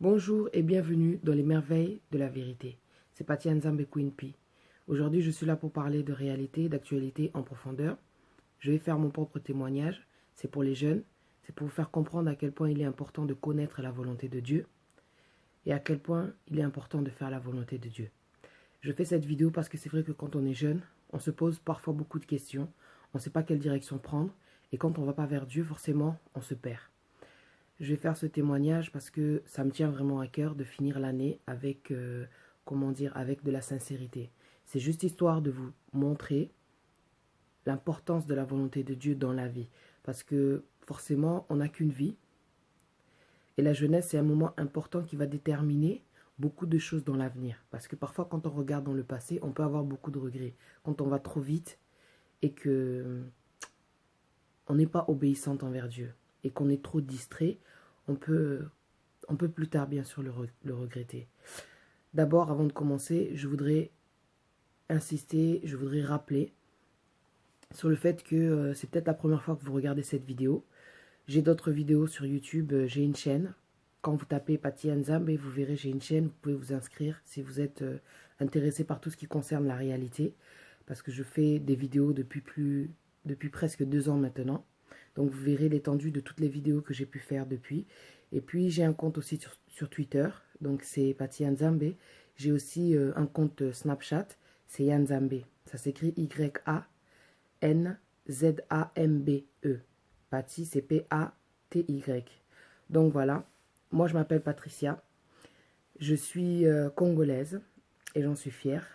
Bonjour et bienvenue dans les merveilles de la vérité. C'est Patty Nzambe Queen P. Aujourd'hui, je suis là pour parler de réalité, d'actualité en profondeur. Je vais faire mon propre témoignage. C'est pour les jeunes. C'est pour vous faire comprendre à quel point il est important de connaître la volonté de Dieu et à quel point il est important de faire la volonté de Dieu. Je fais cette vidéo parce que c'est vrai que quand on est jeune, on se pose parfois beaucoup de questions. On ne sait pas quelle direction prendre. Et quand on ne va pas vers Dieu, forcément, on se perd. Je vais faire ce témoignage parce que ça me tient vraiment à cœur de finir l'année avec, avec de la sincérité. C'est juste histoire de vous montrer l'importance de la volonté de Dieu dans la vie. Parce que forcément, on n'a qu'une vie. Et la jeunesse, c'est un moment important qui va déterminer beaucoup de choses dans l'avenir. Parce que parfois, quand on regarde dans le passé, on peut avoir beaucoup de regrets. Quand on va trop vite et que on n'est pas obéissante envers Dieu et qu'on est trop distrait, on peut plus tard, bien sûr, le regretter. D'abord, avant de commencer, je voudrais insister, je voudrais rappeler sur le fait que c'est peut-être la première fois que vous regardez cette vidéo. J'ai d'autres vidéos sur YouTube, j'ai une chaîne. Quand vous tapez Patty Nzambe, vous verrez, j'ai une chaîne, vous pouvez vous inscrire si vous êtes intéressé par tout ce qui concerne la réalité. Parce que je fais des vidéos depuis presque 2 ans maintenant. Donc vous verrez l'étendue de toutes les vidéos que j'ai pu faire depuis. Et puis j'ai un compte aussi sur Twitter, donc c'est Patty Nzambe. J'ai aussi un compte Snapchat, c'est Yanzambe. Ça s'écrit Y-A-N-Z-A-M-B-E. Patty, c'est P-A-T-Y. Donc voilà, moi je m'appelle Patricia. Je suis congolaise et j'en suis fière.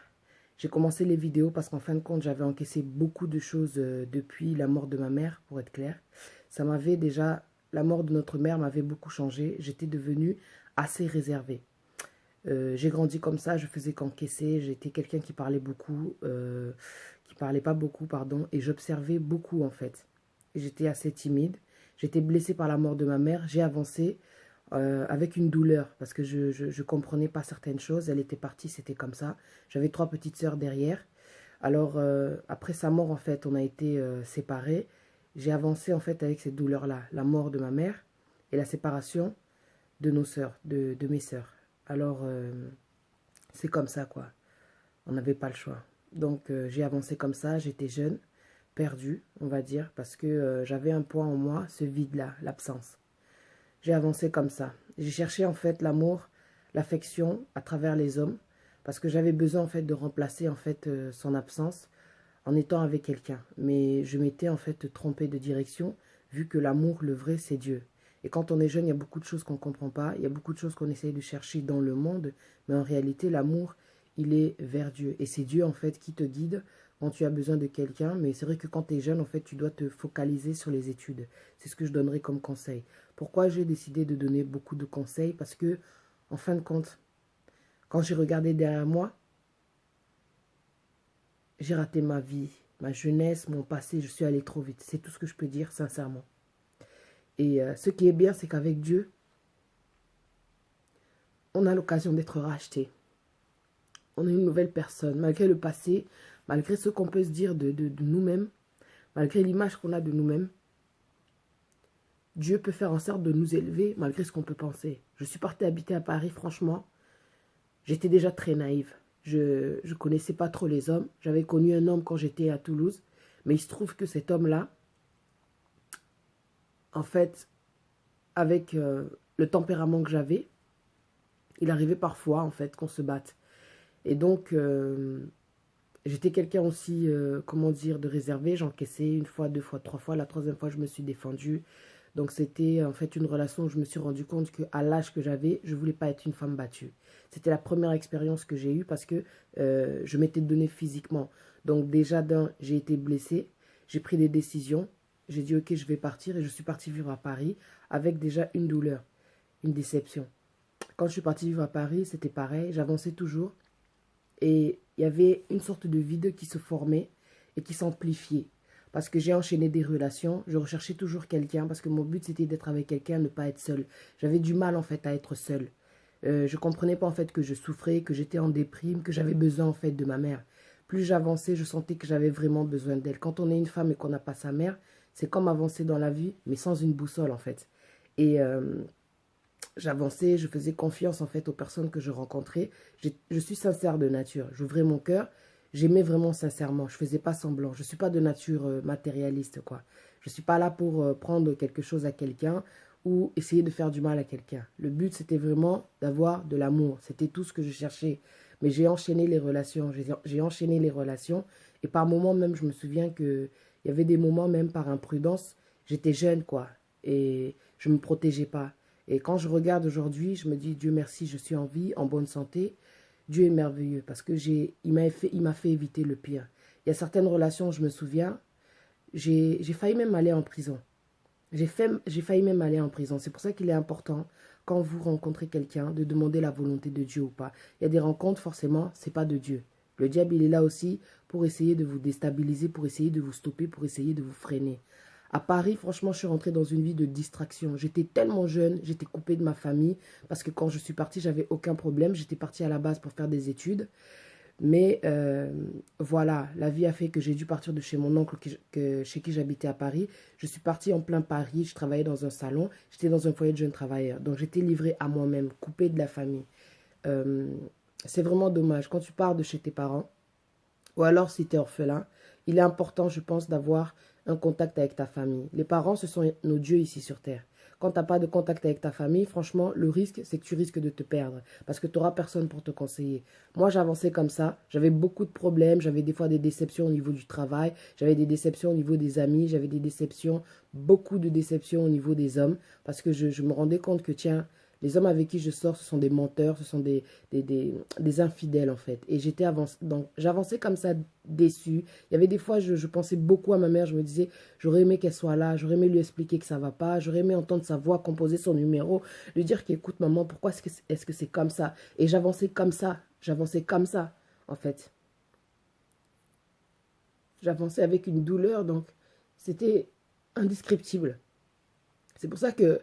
J'ai commencé les vidéos parce qu'en fin de compte, j'avais encaissé beaucoup de choses depuis la mort de ma mère, pour être clair. Ça m'avait déjà, la mort de notre mère m'avait beaucoup changé. J'étais devenue assez réservée. J'ai grandi comme ça, je faisais qu'encaisser. J'étais quelqu'un qui parlait beaucoup, qui parlait pas beaucoup, pardon, et j'observais beaucoup en fait. J'étais assez timide. J'étais blessée par la mort de ma mère. J'ai avancé avec une douleur parce que je ne comprenais pas certaines choses. Elle était partie, c'était comme ça. J'avais 3 petites sœurs derrière. Alors, après sa mort, en fait, on a été séparés. J'ai avancé, en fait, avec cette douleur-là. La mort de ma mère et la séparation de nos sœurs, de mes sœurs. Alors, c'est comme ça, quoi. On n'avait pas le choix. Donc, j'ai avancé comme ça. J'étais jeune, perdue, on va dire, parce que j'avais un poids en moi, ce vide-là, l'absence. J'ai avancé comme ça. J'ai cherché en fait l'amour, l'affection à travers les hommes parce que j'avais besoin en fait de remplacer en fait son absence en étant avec quelqu'un. Mais je m'étais en fait trompée de direction vu que l'amour, le vrai, c'est Dieu. Et quand on est jeune, il y a beaucoup de choses qu'on ne comprend pas. Il y a beaucoup de choses qu'on essaye de chercher dans le monde. Mais en réalité, l'amour, il est vers Dieu. Et c'est Dieu en fait qui te guide quand tu as besoin de quelqu'un. Mais c'est vrai que quand tu es jeune, en fait, tu dois te focaliser sur les études. C'est ce que je donnerais comme conseil. Pourquoi j'ai décidé de donner beaucoup de conseils? Parce que, en fin de compte, quand j'ai regardé derrière moi, j'ai raté ma vie, ma jeunesse, mon passé, je suis allé trop vite. C'est tout ce que je peux dire, sincèrement. Et ce qui est bien, c'est qu'avec Dieu, on a l'occasion d'être racheté. On est une nouvelle personne, malgré le passé, malgré ce qu'on peut se dire de nous-mêmes, malgré l'image qu'on a de nous-mêmes. Dieu peut faire en sorte de nous élever malgré ce qu'on peut penser. Je suis partie habiter à Paris, franchement. J'étais déjà très naïve. Je ne connaissais pas trop les hommes. J'avais connu un homme quand j'étais à Toulouse. Mais il se trouve que cet homme-là, en fait, avec le tempérament que j'avais, il arrivait parfois, en fait, qu'on se batte. Et donc, j'étais quelqu'un aussi, comment dire, de réservé. J'encaissais 1 fois, 2 fois, 3 fois. La 3e fois, je me suis défendue. Donc c'était en fait une relation où je me suis rendu compte qu'à l'âge que j'avais, je ne voulais pas être une femme battue. C'était la première expérience que j'ai eue parce que je m'étais donnée physiquement. Donc déjà j'ai été blessée, j'ai pris des décisions, j'ai dit ok je vais partir et je suis partie vivre à Paris avec déjà une douleur, une déception. Quand je suis partie vivre à Paris, c'était pareil, j'avançais toujours et il y avait une sorte de vide qui se formait et qui s'amplifiait. Parce que j'ai enchaîné des relations, je recherchais toujours quelqu'un, parce que mon but c'était d'être avec quelqu'un, ne pas être seule. J'avais du mal en fait à être seule. Je comprenais pas en fait que je souffrais, que j'étais en déprime, que j'avais besoin en fait de ma mère. Plus j'avançais, je sentais que j'avais vraiment besoin d'elle. Quand on est une femme et qu'on n'a pas sa mère, c'est comme avancer dans la vie, mais sans une boussole en fait. Et J'avançais, je faisais confiance en fait aux personnes que je rencontrais. Je suis sincère de nature. J'ouvrais mon cœur. J'aimais vraiment sincèrement. Je faisais pas semblant. Je suis pas de nature matérialiste, quoi. Je suis pas là pour prendre quelque chose à quelqu'un ou essayer de faire du mal à quelqu'un. Le but, c'était vraiment d'avoir de l'amour. C'était tout ce que je cherchais. Mais j'ai enchaîné les relations. J'ai enchaîné les relations. Et par moments même, je me souviens que il y avait des moments même par imprudence. J'étais jeune, quoi. Et je me protégeais pas. Et quand je regarde aujourd'hui, je me dis, Dieu merci, je suis en vie, en bonne santé. Dieu est merveilleux parce que il m'a fait éviter le pire. Il y a certaines relations, je me souviens, j'ai failli même aller en prison. J'ai failli même aller en prison. C'est pour ça qu'il est important, quand vous rencontrez quelqu'un, de demander la volonté de Dieu ou pas. Il y a des rencontres, forcément, c'est pas de Dieu. Le diable, il est là aussi pour essayer de vous déstabiliser, pour essayer de vous stopper, pour essayer de vous freiner. À Paris, franchement, je suis rentrée dans une vie de distraction. J'étais tellement jeune, j'étais coupée de ma famille, parce que quand je suis partie, j'avais aucun problème. J'étais partie à la base pour faire des études. Mais voilà, la vie a fait que j'ai dû partir de chez mon oncle chez qui j'habitais à Paris. Je suis partie en plein Paris, je travaillais dans un salon, j'étais dans un foyer de jeunes travailleurs. Donc j'étais livrée à moi-même, coupée de la famille. Euh, c'est vraiment dommage. Quand tu pars de chez tes parents, ou alors si tu es orphelin, il est important, je pense, d'avoir un contact avec ta famille. Les parents, ce sont nos dieux ici sur Terre. Quand tu n'as pas de contact avec ta famille, franchement, le risque, c'est que tu risques de te perdre. Parce que tu n'auras personne pour te conseiller. Moi, j'avançais comme ça. J'avais beaucoup de problèmes. J'avais des fois des déceptions au niveau du travail. J'avais des déceptions au niveau des amis. J'avais des déceptions, beaucoup de déceptions au niveau des hommes. Parce que je me rendais compte que, tiens, les hommes avec qui je sors, ce sont des menteurs, ce sont des infidèles en fait. Et donc j'avançais comme ça, déçue. Il y avait des fois, je pensais beaucoup à ma mère, je me disais, j'aurais aimé qu'elle soit là, j'aurais aimé lui expliquer que ça va pas, j'aurais aimé entendre sa voix, composer son numéro, lui dire qu'écoute maman, pourquoi est-ce que c'est comme ça? Et j'avançais comme ça en fait. J'avançais avec une douleur, donc c'était indescriptible. C'est pour ça que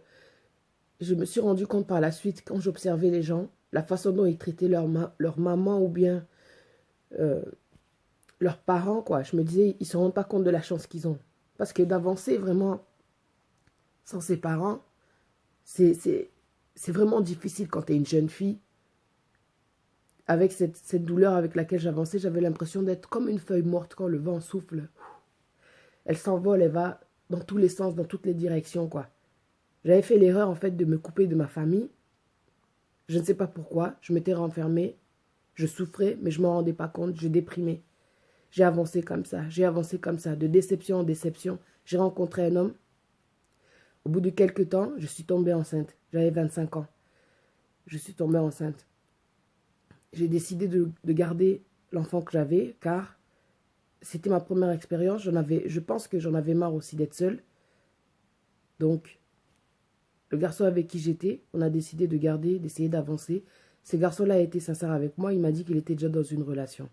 je me suis rendu compte par la suite, quand j'observais les gens, la façon dont ils traitaient leur maman ou bien euh, leurs parents, quoi. Je me disais, ils ne se rendent pas compte de la chance qu'ils ont. Parce que d'avancer vraiment sans ses parents, c'est vraiment difficile quand tu es une jeune fille. Avec cette douleur avec laquelle j'avançais, j'avais l'impression d'être comme une feuille morte quand le vent souffle. Elle s'envole, elle va dans tous les sens, dans toutes les directions, quoi. J'avais fait l'erreur, en fait, de me couper de ma famille. Je ne sais pas pourquoi. Je m'étais renfermée. Je souffrais, mais je ne m'en rendais pas compte. Je déprimais. J'ai avancé comme ça. J'ai avancé comme ça. De déception en déception. J'ai rencontré un homme. Au bout de quelques temps, je suis tombée enceinte. J'avais 25 ans. Je suis tombée enceinte. J'ai décidé de garder l'enfant que j'avais, car c'était ma première expérience. Je pense que j'en avais marre aussi d'être seule. Donc, le garçon avec qui j'étais, on a décidé de garder, d'essayer d'avancer. Ce garçon-là a été sincère avec moi. Il m'a dit qu'il était déjà dans une relation.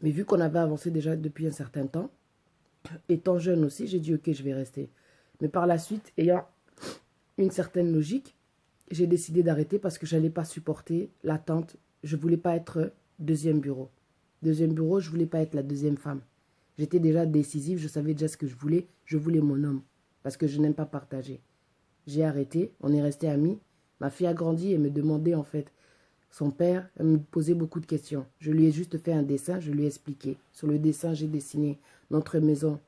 Mais vu qu'on avait avancé déjà depuis un certain temps, étant jeune aussi, j'ai dit ok, je vais rester. Mais par la suite, ayant une certaine logique, j'ai décidé d'arrêter parce que je n'allais pas supporter l'attente. Je ne voulais pas être deuxième bureau. Deuxième bureau, je ne voulais pas être la deuxième femme. J'étais déjà décisive, je savais déjà ce que je voulais. Je voulais mon homme parce que je n'aime pas partager. J'ai arrêté, on est resté amis. Ma fille a grandi et me demandait en fait. Son père me posait beaucoup de questions. Je lui ai juste fait un dessin, je lui ai expliqué. Sur le dessin, j'ai dessiné notre maison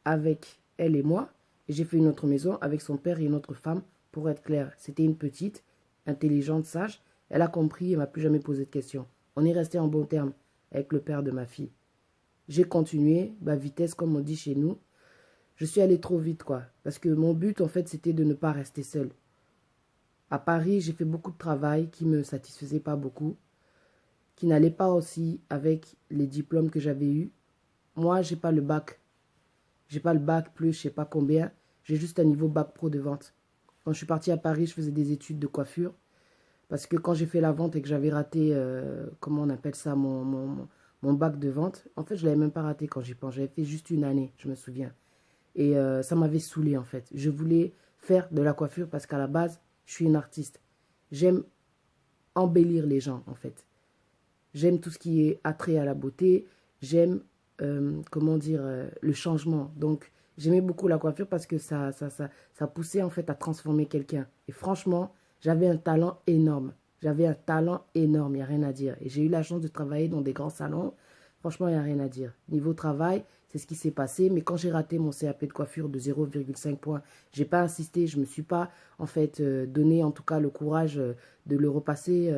avec elle et moi. Et j'ai fait une autre maison avec son père et une autre femme. Pour être clair, c'était une petite, intelligente, sage. Elle a compris et m'a plus jamais posé de questions. On est resté en bon terme avec le père de ma fille. J'ai continué, ma vitesse comme on dit chez nous. Je suis allée trop vite quoi. Parce que mon but en fait c'était de ne pas rester seule. À Paris, j'ai fait beaucoup de travail qui ne me satisfaisait pas beaucoup, qui n'allait pas aussi avec les diplômes que j'avais eus. Moi, j'ai pas le bac. J'ai pas le bac plus, je sais pas combien. J'ai juste un niveau bac pro de vente. Quand je suis partie à Paris, je faisais des études de coiffure. Parce que quand j'ai fait la vente et que j'avais raté, comment on appelle ça, mon bac de vente, en fait, je ne l'avais même pas raté quand j'y pense. J'avais fait juste une année, je me souviens. Et ça m'avait saoulé en fait. Je voulais faire de la coiffure parce qu'à la base, je suis une artiste. J'aime embellir les gens en fait. J'aime tout ce qui est attrait à la beauté. J'aime, comment dire, le changement. Donc, J'aimais beaucoup la coiffure parce que ça poussait en fait à transformer quelqu'un. Et franchement, j'avais un talent énorme. J'avais un talent énorme, il n'y a rien à dire. Et j'ai eu la chance de travailler dans des grands salons. Franchement, il n'y a rien à dire. Niveau travail, c'est ce qui s'est passé. Mais quand j'ai raté mon CAP de coiffure de 0,5 points, j'ai pas insisté. Je me suis pas, en fait, donné en tout cas le courage de le repasser.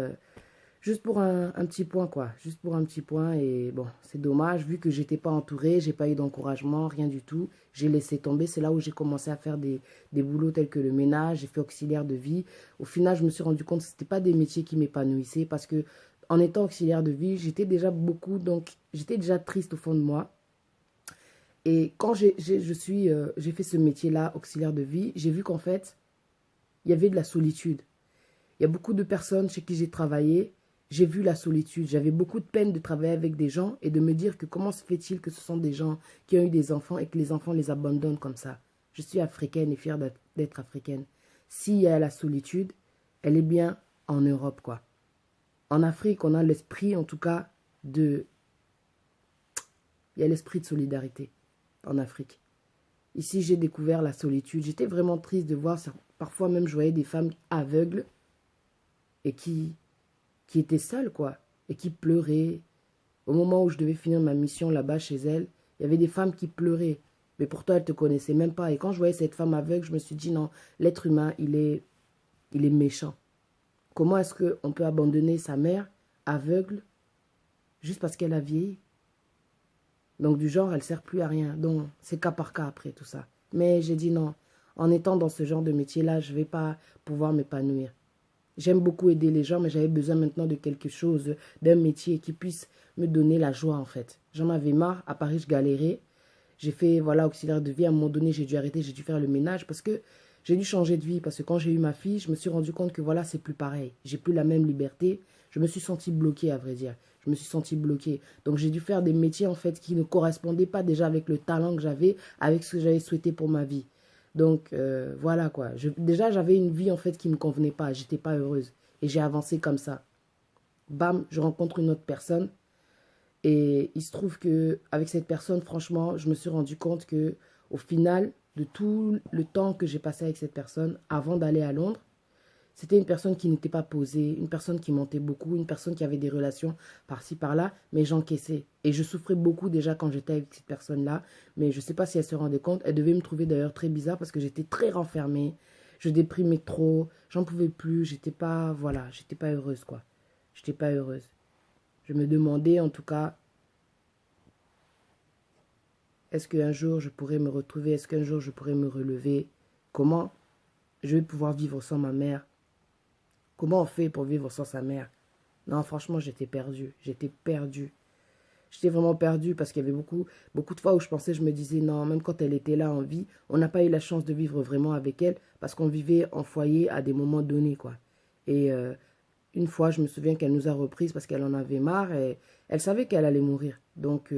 Juste pour un petit point, quoi. Juste pour un petit point. Et bon, c'est dommage. Vu que j'étais pas entourée, j'ai pas eu d'encouragement, rien du tout. J'ai laissé tomber. C'est là où j'ai commencé à faire des boulots tels que le ménage. J'ai fait auxiliaire de vie. Au final, je me suis rendu compte que c'était pas des métiers qui m'épanouissaient. Parce que en étant auxiliaire de vie, j'étais déjà beaucoup. Donc, j'étais déjà triste au fond de moi. Et quand j'ai fait ce métier-là, auxiliaire de vie, j'ai vu qu'en fait, il y avait de la solitude. Il y a beaucoup de personnes chez qui j'ai travaillé. J'ai vu la solitude. J'avais beaucoup de peine de travailler avec des gens et de me dire que comment se fait-il que ce sont des gens qui ont eu des enfants et que les enfants les abandonnent comme ça. Je suis africaine et fière d'être africaine. S'il y a la solitude, elle est bien en Europe, quoi. En Afrique, on a l'esprit, en tout cas, de... Il y a l'esprit de solidarité en Afrique. Ici, j'ai découvert la solitude. J'étais vraiment triste de voir, parfois même, je voyais des femmes aveugles et qui étaient seules, quoi, et qui pleuraient. Au moment où je devais finir ma mission là-bas chez elle, il y avait des femmes qui pleuraient. Mais pourtant, elles ne te connaissaient même pas. Et quand je voyais cette femme aveugle, je me suis dit, non, l'être humain, il est méchant. Comment est-ce qu'on peut abandonner sa mère aveugle juste parce qu'elle a vieilli? Donc, du genre, elle ne sert plus à rien. Donc, c'est cas par cas après tout ça. Mais j'ai dit non. En étant dans ce genre de métier-là, je ne vais pas pouvoir m'épanouir. J'aime beaucoup aider les gens, mais j'avais besoin maintenant de quelque chose, d'un métier qui puisse me donner la joie, en fait. J'en avais marre. À Paris, je galérais. J'ai fait, voilà, auxiliaire de vie. À un moment donné, j'ai dû arrêter, j'ai dû faire le ménage parce que j'ai dû changer de vie. Parce que quand j'ai eu ma fille, je me suis rendu compte que, voilà, c'est plus pareil. J'ai plus la même liberté. Je me suis sentie bloquée, à vrai dire. Je me suis sentie bloquée. Donc, j'ai dû faire des métiers, en fait, qui ne correspondaient pas déjà avec le talent que j'avais, avec ce que j'avais souhaité pour ma vie. Donc, voilà quoi. Déjà, j'avais une vie en fait qui ne me convenait pas. J'étais pas heureuse. Et j'ai avancé comme ça. Bam, je rencontre une autre personne. Et il se trouve que avec cette personne, franchement, je me suis rendu compte que au final, de tout le temps que j'ai passé avec cette personne, avant d'aller à Londres, c'était une personne qui n'était pas posée, une personne qui mentait beaucoup, une personne qui avait des relations par-ci, par-là, mais j'encaissais. Et je souffrais beaucoup déjà quand j'étais avec cette personne-là, mais je ne sais pas si elle se rendait compte. Elle devait me trouver d'ailleurs très bizarre parce que j'étais très renfermée, je déprimais trop, j'en pouvais plus, j'étais pas, voilà, j'étais pas heureuse, quoi. J'étais pas heureuse. Je me demandais en tout cas, est-ce qu'un jour je pourrais me retrouver, est-ce qu'un jour je pourrais me relever? Comment je vais pouvoir vivre sans ma mère? Comment on fait pour vivre sans sa mère? Non, franchement, j'étais perdue. J'étais perdue. J'étais vraiment perdue parce qu'il y avait beaucoup de fois où je pensais, je me disais, non, même quand elle était là en vie, on n'a pas eu la chance de vivre vraiment avec elle parce qu'on vivait en foyer à des moments donnés, quoi. Et une fois, je me souviens qu'elle nous a reprises parce qu'elle en avait marre et elle savait qu'elle allait mourir. Donc,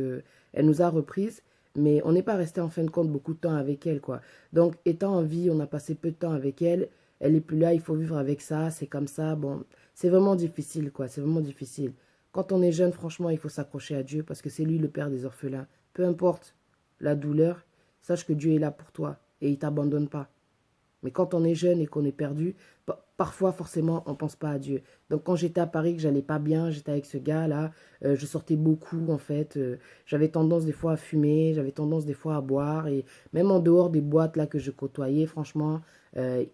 elle nous a reprises, mais on n'est pas resté en fin de compte beaucoup de temps avec elle, quoi. Donc, étant en vie, on a passé peu de temps avec elle. Elle n'est plus là, il faut vivre avec ça, c'est comme ça. Bon, c'est vraiment difficile, quoi. C'est vraiment difficile. Quand on est jeune, franchement, il faut s'accrocher à Dieu parce que c'est lui le père des orphelins. Peu importe la douleur, sache que Dieu est là pour toi et il ne t'abandonne pas. Mais quand on est jeune et qu'on est perdu, parfois, forcément, on ne pense pas à Dieu. Donc, quand j'étais à Paris, que j'allais pas bien, j'étais avec ce gars-là, je sortais beaucoup, en fait. J'avais tendance des fois à fumer, j'avais tendance des fois à boire. Et même en dehors des boîtes là que je côtoyais, franchement,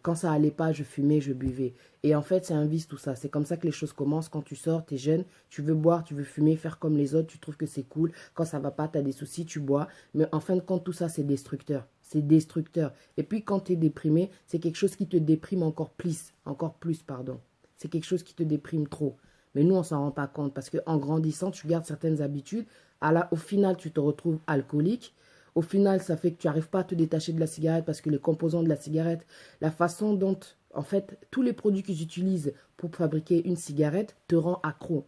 quand ça allait pas, je fumais, je buvais. Et en fait, c'est un vice tout ça. C'est comme ça que les choses commencent. Quand tu sors, tu es jeune, tu veux boire, tu veux fumer, faire comme les autres, tu trouves que c'est cool. Quand ça va pas, tu as des soucis, tu bois. Mais en fin de compte, tout ça, c'est destructeur. C'est destructeur. Et puis, quand tu es déprimé, c'est quelque chose qui te déprime encore plus. Encore plus, pardon. C'est quelque chose qui te déprime trop. Mais nous, on s'en rend pas compte parce qu'en grandissant, tu gardes certaines habitudes. Au final, tu te retrouves alcoolique. Au final, ça fait que tu n'arrives pas à te détacher de la cigarette parce que les composants de la cigarette, la façon dont, en fait, tous les produits qu'ils utilisent pour fabriquer une cigarette te rend accro.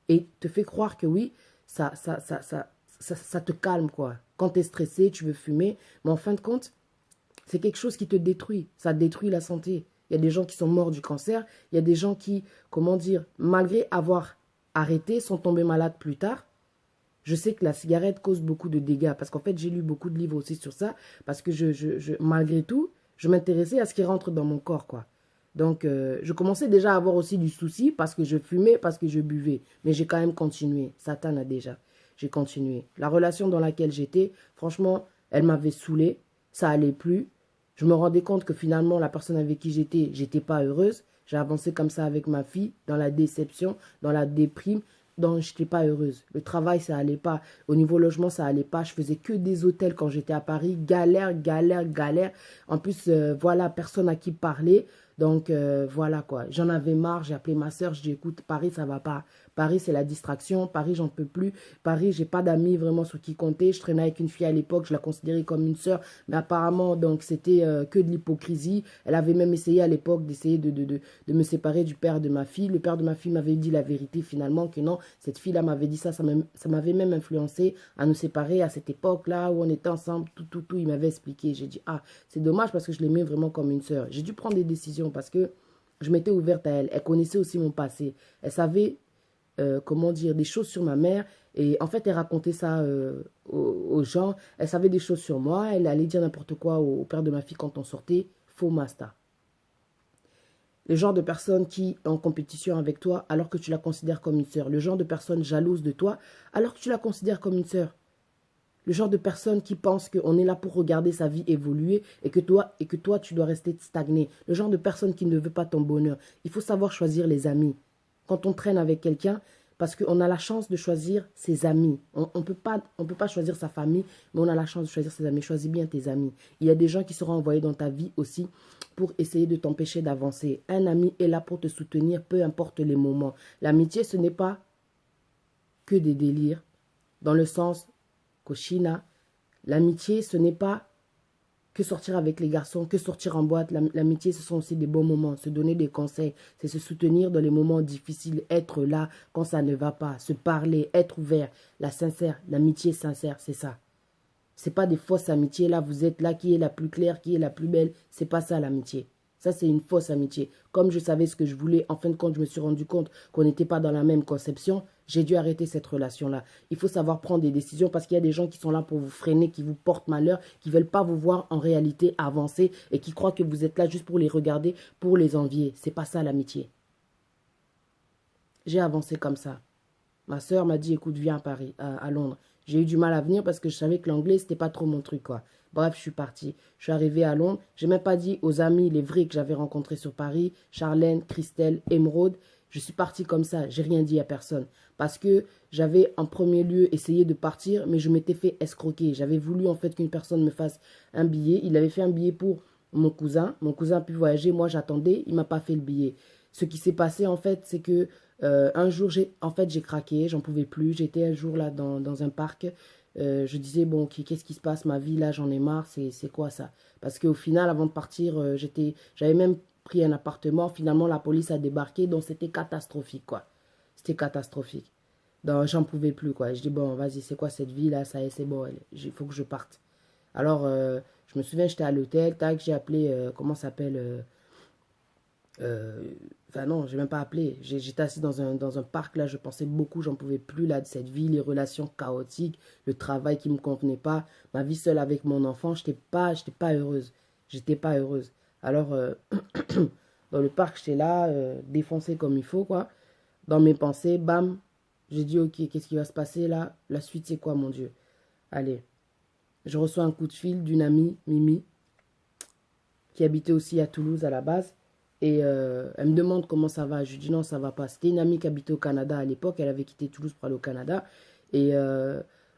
Et te fait croire que oui, ça te calme, quoi. Quand tu es stressé, tu veux fumer. Mais en fin de compte, c'est quelque chose qui te détruit. Ça détruit la santé. Il y a des gens qui sont morts du cancer. Il y a des gens qui, comment dire, malgré avoir arrêté, sont tombés malades plus tard. Je sais que la cigarette cause beaucoup de dégâts parce qu'en fait, j'ai lu beaucoup de livres aussi sur ça parce que malgré tout, je m'intéressais à ce qui rentre dans mon corps, quoi. Donc, je commençais déjà à avoir aussi du souci parce que je fumais, parce que je buvais. Mais j'ai quand même continué. Satan a déjà. J'ai continué. La relation dans laquelle j'étais, franchement, elle m'avait saoulé. Ça allait plus. Je me rendais compte que finalement, la personne avec qui j'étais pas heureuse. J'ai avancé comme ça avec ma fille, dans la déception, dans la déprime. Donc, j'étais pas heureuse. Le travail, ça allait pas. Au niveau logement, ça allait pas. Je faisais que des hôtels quand j'étais à Paris. Galère, galère, galère. En plus, voilà, personne à qui parler. Donc, voilà quoi. J'en avais marre. J'ai appelé ma soeur. Je dis, écoute, Paris, ça va pas. Paris, c'est la distraction. Paris, j'en peux plus. Paris, j'ai pas d'amis vraiment sur qui compter. Je traînais avec une fille à l'époque. Je la considérais comme une sœur. Mais apparemment, donc, c'était que de l'hypocrisie. Elle avait même essayé à l'époque d'essayer de me séparer du père de ma fille. Le père de ma fille m'avait dit la vérité finalement que non. Cette fille-là m'avait dit ça. Ça m'avait même influencé à nous séparer à cette époque-là où on était ensemble. Tout. Il m'avait expliqué. J'ai dit, ah, c'est dommage parce que je l'aimais vraiment comme une sœur. J'ai dû prendre des décisions parce que je m'étais ouverte à elle. Elle connaissait aussi mon passé. Elle savait, comment dire, des choses sur ma mère. Et en fait, elle racontait ça aux gens. Elle savait des choses sur moi. Elle allait dire n'importe quoi au père de ma fille quand on sortait. Faux master. Le genre de personne qui est en compétition avec toi alors que tu la considères comme une sœur. Le genre de personne jalouse de toi alors que tu la considères comme une sœur. Le genre de personne qui pense qu'on est là pour regarder sa vie évoluer et que toi, tu dois rester stagné. Le genre de personne qui ne veut pas ton bonheur. Il faut savoir choisir les amis. Quand on traîne avec quelqu'un, parce qu'on a la chance de choisir ses amis. On ne peut pas choisir sa famille, mais on a la chance de choisir ses amis. Choisis bien tes amis. Il y a des gens qui seront envoyés dans ta vie aussi pour essayer de t'empêcher d'avancer. Un ami est là pour te soutenir, peu importe les moments. L'amitié, ce n'est pas que des délires, dans le sens cochina. L'amitié, ce n'est pas que sortir avec les garçons, que sortir en boîte. L'amitié, ce sont aussi des bons moments, se donner des conseils, c'est se soutenir dans les moments difficiles, être là quand ça ne va pas, se parler, être ouvert. La sincère, l'amitié sincère, c'est ça. C'est pas des fausses amitiés, là, vous êtes là, qui est la plus claire, qui est la plus belle. C'est pas ça l'amitié. Ça, c'est une fausse amitié. Comme je savais ce que je voulais, en fin de compte, je me suis rendu compte qu'on n'était pas dans la même conception. J'ai dû arrêter cette relation-là. Il faut savoir prendre des décisions parce qu'il y a des gens qui sont là pour vous freiner, qui vous portent malheur, qui ne veulent pas vous voir en réalité avancer et qui croient que vous êtes là juste pour les regarder, pour les envier. C'est pas ça l'amitié. J'ai avancé comme ça. Ma soeur m'a dit, écoute, viens à Paris, à Londres. J'ai eu du mal à venir parce que je savais que l'anglais, c'était pas trop mon truc, quoi. Bref, je suis partie. Je suis arrivée à Londres. J'ai même pas dit aux amis, les vrais que j'avais rencontrés sur Paris, Charlène, Christelle, Émeraude. Je suis partie comme ça. J'ai rien dit à personne. Parce que j'avais en premier lieu essayé de partir, mais je m'étais fait escroquer. J'avais voulu en fait qu'une personne me fasse un billet. Il avait fait un billet pour mon cousin. Mon cousin a pu voyager. Moi, j'attendais. Il m'a pas fait le billet. Ce qui s'est passé, en fait, c'est que un jour, j'ai craqué, j'en pouvais plus. J'étais un jour là dans un parc. Je disais, bon, qu'est-ce qui se passe? Ma vie, là, j'en ai marre. C'est quoi ça? Parce qu'au final, avant de partir, j'avais même pris un appartement. Finalement, la police a débarqué. Donc, c'était catastrophique, quoi. C'était catastrophique. Donc, j'en pouvais plus, quoi. Je dis, bon, vas-y, c'est quoi cette vie, là? Ça y est, c'est bon. Il faut que je parte. Alors, je me souviens, j'étais à l'hôtel. Tac, j'ai appelé, comment ça s'appelle enfin non, j'ai même pas appelé. J'étais assis dans un parc là, je pensais beaucoup, j'en pouvais plus là de cette vie, les relations chaotiques, le travail qui me convenait pas, ma vie seule avec mon enfant, j'étais pas heureuse. J'étais pas heureuse. Alors dans le parc, j'étais là, défoncé comme il faut quoi. Dans mes pensées, bam, j'ai dit ok, qu'est-ce qui va se passer là? La suite c'est quoi mon Dieu? Allez, je reçois un coup de fil d'une amie, Mimi, qui habitait aussi à Toulouse à la base. Et elle me demande comment ça va. Je lui dis non, ça va pas. C'était une amie qui habitait au Canada à l'époque. Elle avait quitté Toulouse pour aller au Canada. Et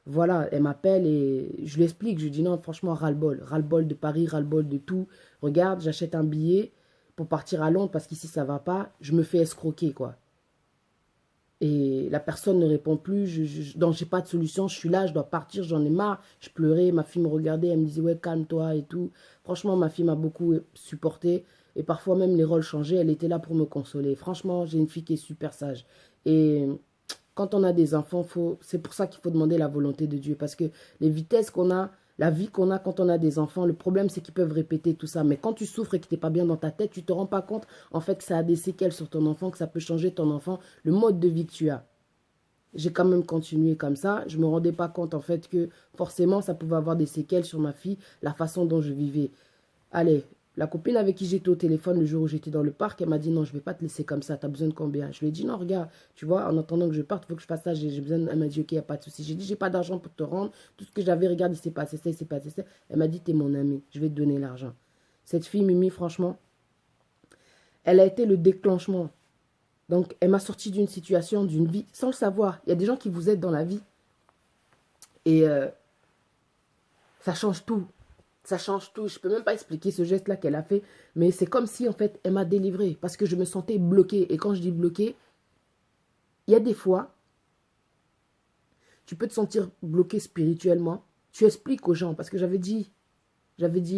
voilà, elle m'appelle et je lui explique. Je lui dis non, franchement, ras-le-bol. Ras-le-bol de Paris, ras-le-bol de tout. Regarde, j'achète un billet pour partir à Londres parce qu'ici, ça va pas. Je me fais escroquer, quoi. Et la personne ne répond plus. Donc, j'ai pas de solution. Je suis là, je dois partir, j'en ai marre. Je pleurais. Ma fille me regardait. Elle me disait, ouais, calme-toi et tout. Franchement, ma fille m'a beaucoup supporté. Et parfois même les rôles changeaient, elle était là pour me consoler. Franchement, j'ai une fille qui est super sage. Et quand on a des enfants, c'est pour ça qu'il faut demander la volonté de Dieu. Parce que les vitesses qu'on a, la vie qu'on a quand on a des enfants, le problème c'est qu'ils peuvent répéter tout ça. Mais quand tu souffres et que tu n'es pas bien dans ta tête, tu ne te rends pas compte en fait que ça a des séquelles sur ton enfant, que ça peut changer ton enfant, le mode de vie que tu as. j'ai quand même continué comme ça. Je ne me rendais pas compte en fait que forcément ça pouvait avoir des séquelles sur ma fille, la façon dont je vivais. Allez, la copine avec qui j'étais au téléphone le jour où j'étais dans le parc, elle m'a dit non, je ne vais pas te laisser comme ça, tu as besoin de combien? Je lui ai dit non, regarde, tu vois, en attendant que je parte, il faut que je fasse ça, j'ai besoin. Elle m'a dit ok, il n'y a pas de souci. J'ai dit j'ai pas d'argent pour te rendre, tout ce que j'avais, regarde, il s'est passé ça, il s'est passé ça. Elle m'a dit t'es mon ami, je vais te donner l'argent. Cette fille, Mimi, franchement, elle a été le déclenchement. Donc, elle m'a sorti d'une situation, d'une vie, sans le savoir. Il y a des gens qui vous aident dans la vie. Et ça change tout. Ça change tout. Je ne peux même pas expliquer ce geste-là qu'elle a fait. Mais c'est comme si, en fait, elle m'a délivrée. Parce que je me sentais bloquée. Et quand je dis bloquée, il y a des fois, tu peux te sentir bloqué spirituellement. Tu expliques aux gens. Parce que j'avais dit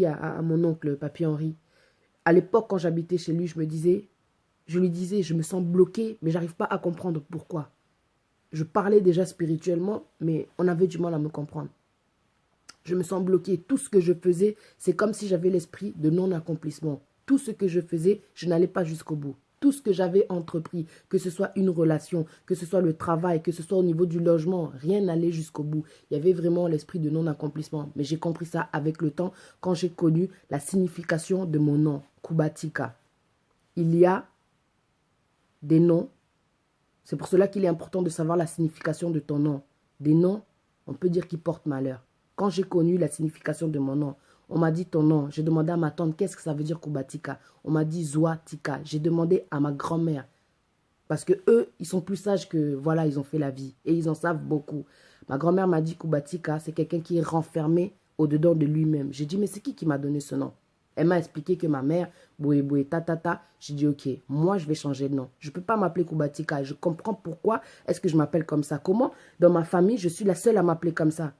à mon oncle, Papy Henri, à l'époque, quand j'habitais chez lui, je lui disais, je me sens bloqué, mais j'arrive pas à comprendre pourquoi. Je parlais déjà spirituellement, mais on avait du mal à me comprendre. Je me sens bloqué. Tout ce que je faisais, c'est comme si j'avais l'esprit de non-accomplissement. Tout ce que je faisais, je n'allais pas jusqu'au bout. Tout ce que j'avais entrepris, que ce soit une relation, que ce soit le travail, que ce soit au niveau du logement, rien n'allait jusqu'au bout. Il y avait vraiment l'esprit de non-accomplissement. Mais j'ai compris ça avec le temps, quand j'ai connu la signification de mon nom, Kubatika. Il y a des noms. C'est pour cela qu'il est important de savoir la signification de ton nom. Des noms, on peut dire qu'ils portent malheur. Quand j'ai connu la signification de mon nom, on m'a dit ton nom. J'ai demandé à ma tante qu'est-ce que ça veut dire Kubatika. On m'a dit Zoatika. J'ai demandé à ma grand-mère. Parce que eux, ils sont plus sages que, voilà, ils ont fait la vie. Et ils en savent beaucoup. Ma grand-mère m'a dit Kubatika, c'est quelqu'un qui est renfermé au-dedans de lui-même. J'ai dit, mais c'est qui m'a donné ce nom? Elle m'a expliqué que ma mère, boué boué ta. J'ai dit, ok, moi je vais changer de nom. Je ne peux pas m'appeler Kubatika. Je comprends pourquoi est-ce que je m'appelle comme ça. Comment, dans ma famille, je suis la seule à m'appeler comme ça.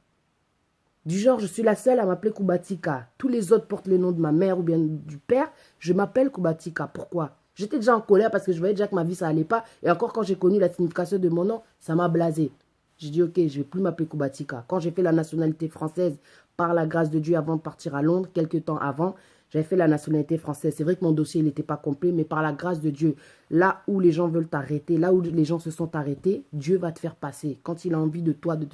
Du genre, je suis la seule à m'appeler Kubatika. Tous les autres portent le nom de ma mère ou bien du père. Je m'appelle Kubatika. Pourquoi? J'étais déjà en colère parce que je voyais déjà que ma vie, ça allait pas. Et encore, quand j'ai connu la signification de mon nom, ça m'a blasé. J'ai dit, ok, je ne vais plus m'appeler Kubatika. Quand j'ai fait la nationalité française, par la grâce de Dieu, avant de partir à Londres, quelques temps avant, j'avais fait la nationalité française. C'est vrai que mon dossier n'était pas complet, mais par la grâce de Dieu, là où les gens veulent t'arrêter, là où les gens se sont arrêtés, Dieu va te faire passer. Quand il a envie de toi, de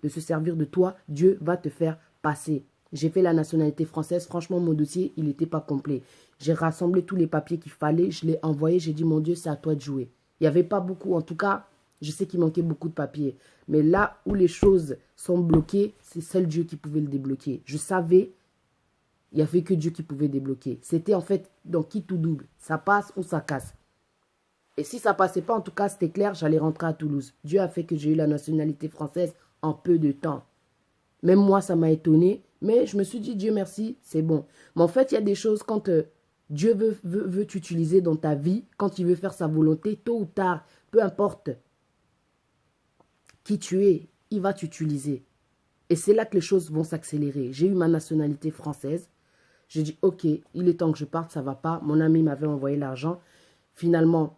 se servir de toi, Dieu va te faire passer. J'ai fait la nationalité française. Franchement, mon dossier, il n'était pas complet. J'ai rassemblé tous les papiers qu'il fallait. Je l'ai envoyé. J'ai dit, mon Dieu, c'est à toi de jouer. Il n'y avait pas beaucoup. En tout cas, je sais qu'il manquait beaucoup de papiers. Mais là où les choses sont bloquées, c'est seul Dieu qui pouvait le débloquer. Je savais, il n'y avait que Dieu qui pouvait débloquer. C'était en fait dans qui tout double. Ça passe ou ça casse. Et si ça passait pas, en tout cas, c'était clair, j'allais rentrer à Toulouse. Dieu a fait que j'ai eu la nationalité française en peu de temps. Même moi, ça m'a étonné. Mais je me suis dit, Dieu merci, c'est bon. Mais en fait, il y a des choses quand Dieu veut t'utiliser dans ta vie, quand il veut faire sa volonté, tôt ou tard, peu importe qui tu es, il va t'utiliser. Et c'est là que les choses vont s'accélérer. J'ai eu ma nationalité française. J'ai dit, ok, il est temps que je parte, ça va pas. Mon ami m'avait envoyé l'argent. Finalement,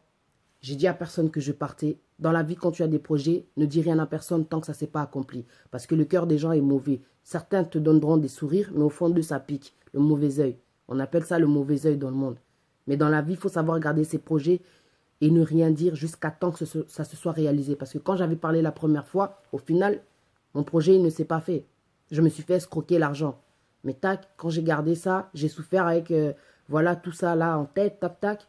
j'ai dit à personne que je partais. Dans la vie, quand tu as des projets, ne dis rien à personne tant que ça ne s'est pas accompli. Parce que le cœur des gens est mauvais. Certains te donneront des sourires, mais au fond d'eux, ça pique. Le mauvais œil. On appelle ça le mauvais œil dans le monde. Mais dans la vie, il faut savoir garder ses projets et ne rien dire jusqu'à temps que ça se soit réalisé. Parce que quand j'avais parlé la première fois, au final, mon projet il ne s'est pas fait. Je me suis fait escroquer l'argent. Mais tac, quand j'ai gardé ça, j'ai souffert avec voilà tout ça là en tête, tac, tac.